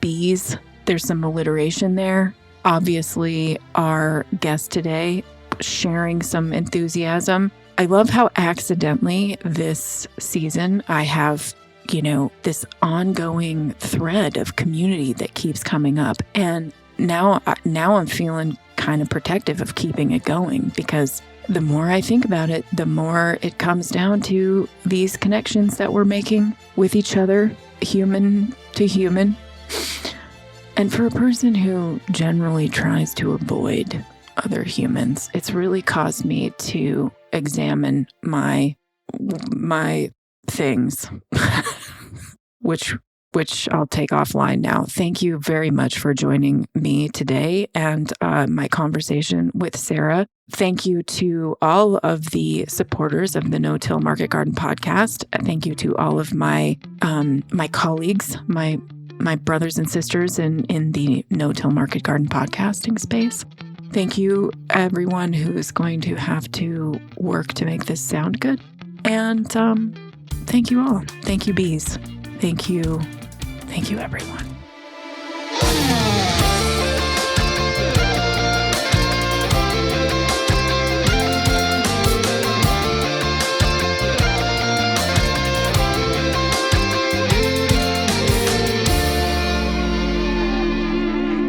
bees, there's some alliteration there. Obviously, our guest today sharing some enthusiasm. I love how accidentally this season I have, this ongoing thread of community that keeps coming up. And now I'm feeling kind of protective of keeping it going, because the more I think about it, the more it comes down to these connections that we're making with each other, human to human. And for a person who generally tries to avoid other humans, it's really caused me to examine my things, which I'll take offline now. Thank you very much for joining me today and my conversation with Sarah. Thank you to all of the supporters of the No-Till Market Garden podcast. Thank you to all of my colleagues, my brothers and sisters in the No-Till Market Garden podcasting space. Thank you, everyone who is going to have to work to make this sound good. And thank you all. Thank you, bees. Thank you, everyone.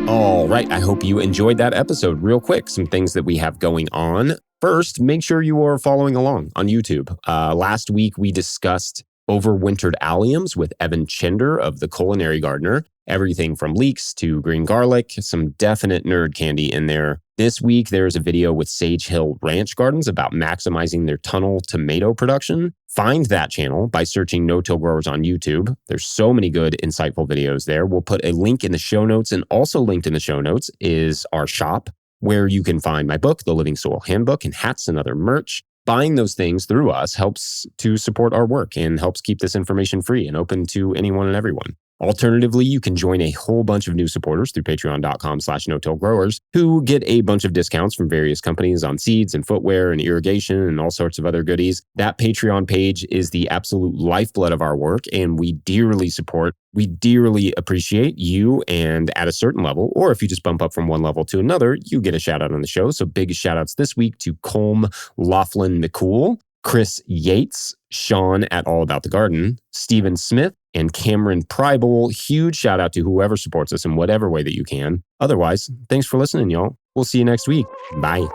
All right, I hope you enjoyed that episode. Real quick, some things that we have going on. First, make sure you are following along on YouTube. Last week, we discussed overwintered alliums with Evan Chinder of The Culinary Gardener. Everything from leeks to green garlic, some definite nerd candy in there. This week, there's a video with Sage Hill Ranch Gardens about maximizing their tunnel tomato production. Find that channel by searching No-Till Growers on YouTube. There's so many good, insightful videos there. We'll put a link in the show notes, and also linked in the show notes is our shop, where you can find my book, The Living Soil Handbook, and hats and other merch. Buying those things through us helps to support our work and helps keep this information free and open to anyone and everyone. Alternatively, you can join a whole bunch of new supporters through patreon.com/no-till-growers who get a bunch of discounts from various companies on seeds and footwear and irrigation and all sorts of other goodies. That Patreon page is the absolute lifeblood of our work, and we dearly appreciate you. And at a certain level, or if you just bump up from one level to another, you get a shout out on the show. So big shout outs this week to Colm Laughlin McCool, Chris Yates, Sean at All About the Garden, Stephen Smith, and Cameron Prybull. Huge shout out to whoever supports us in whatever way that you can. Otherwise, thanks for listening, y'all. We'll see you next week. Bye.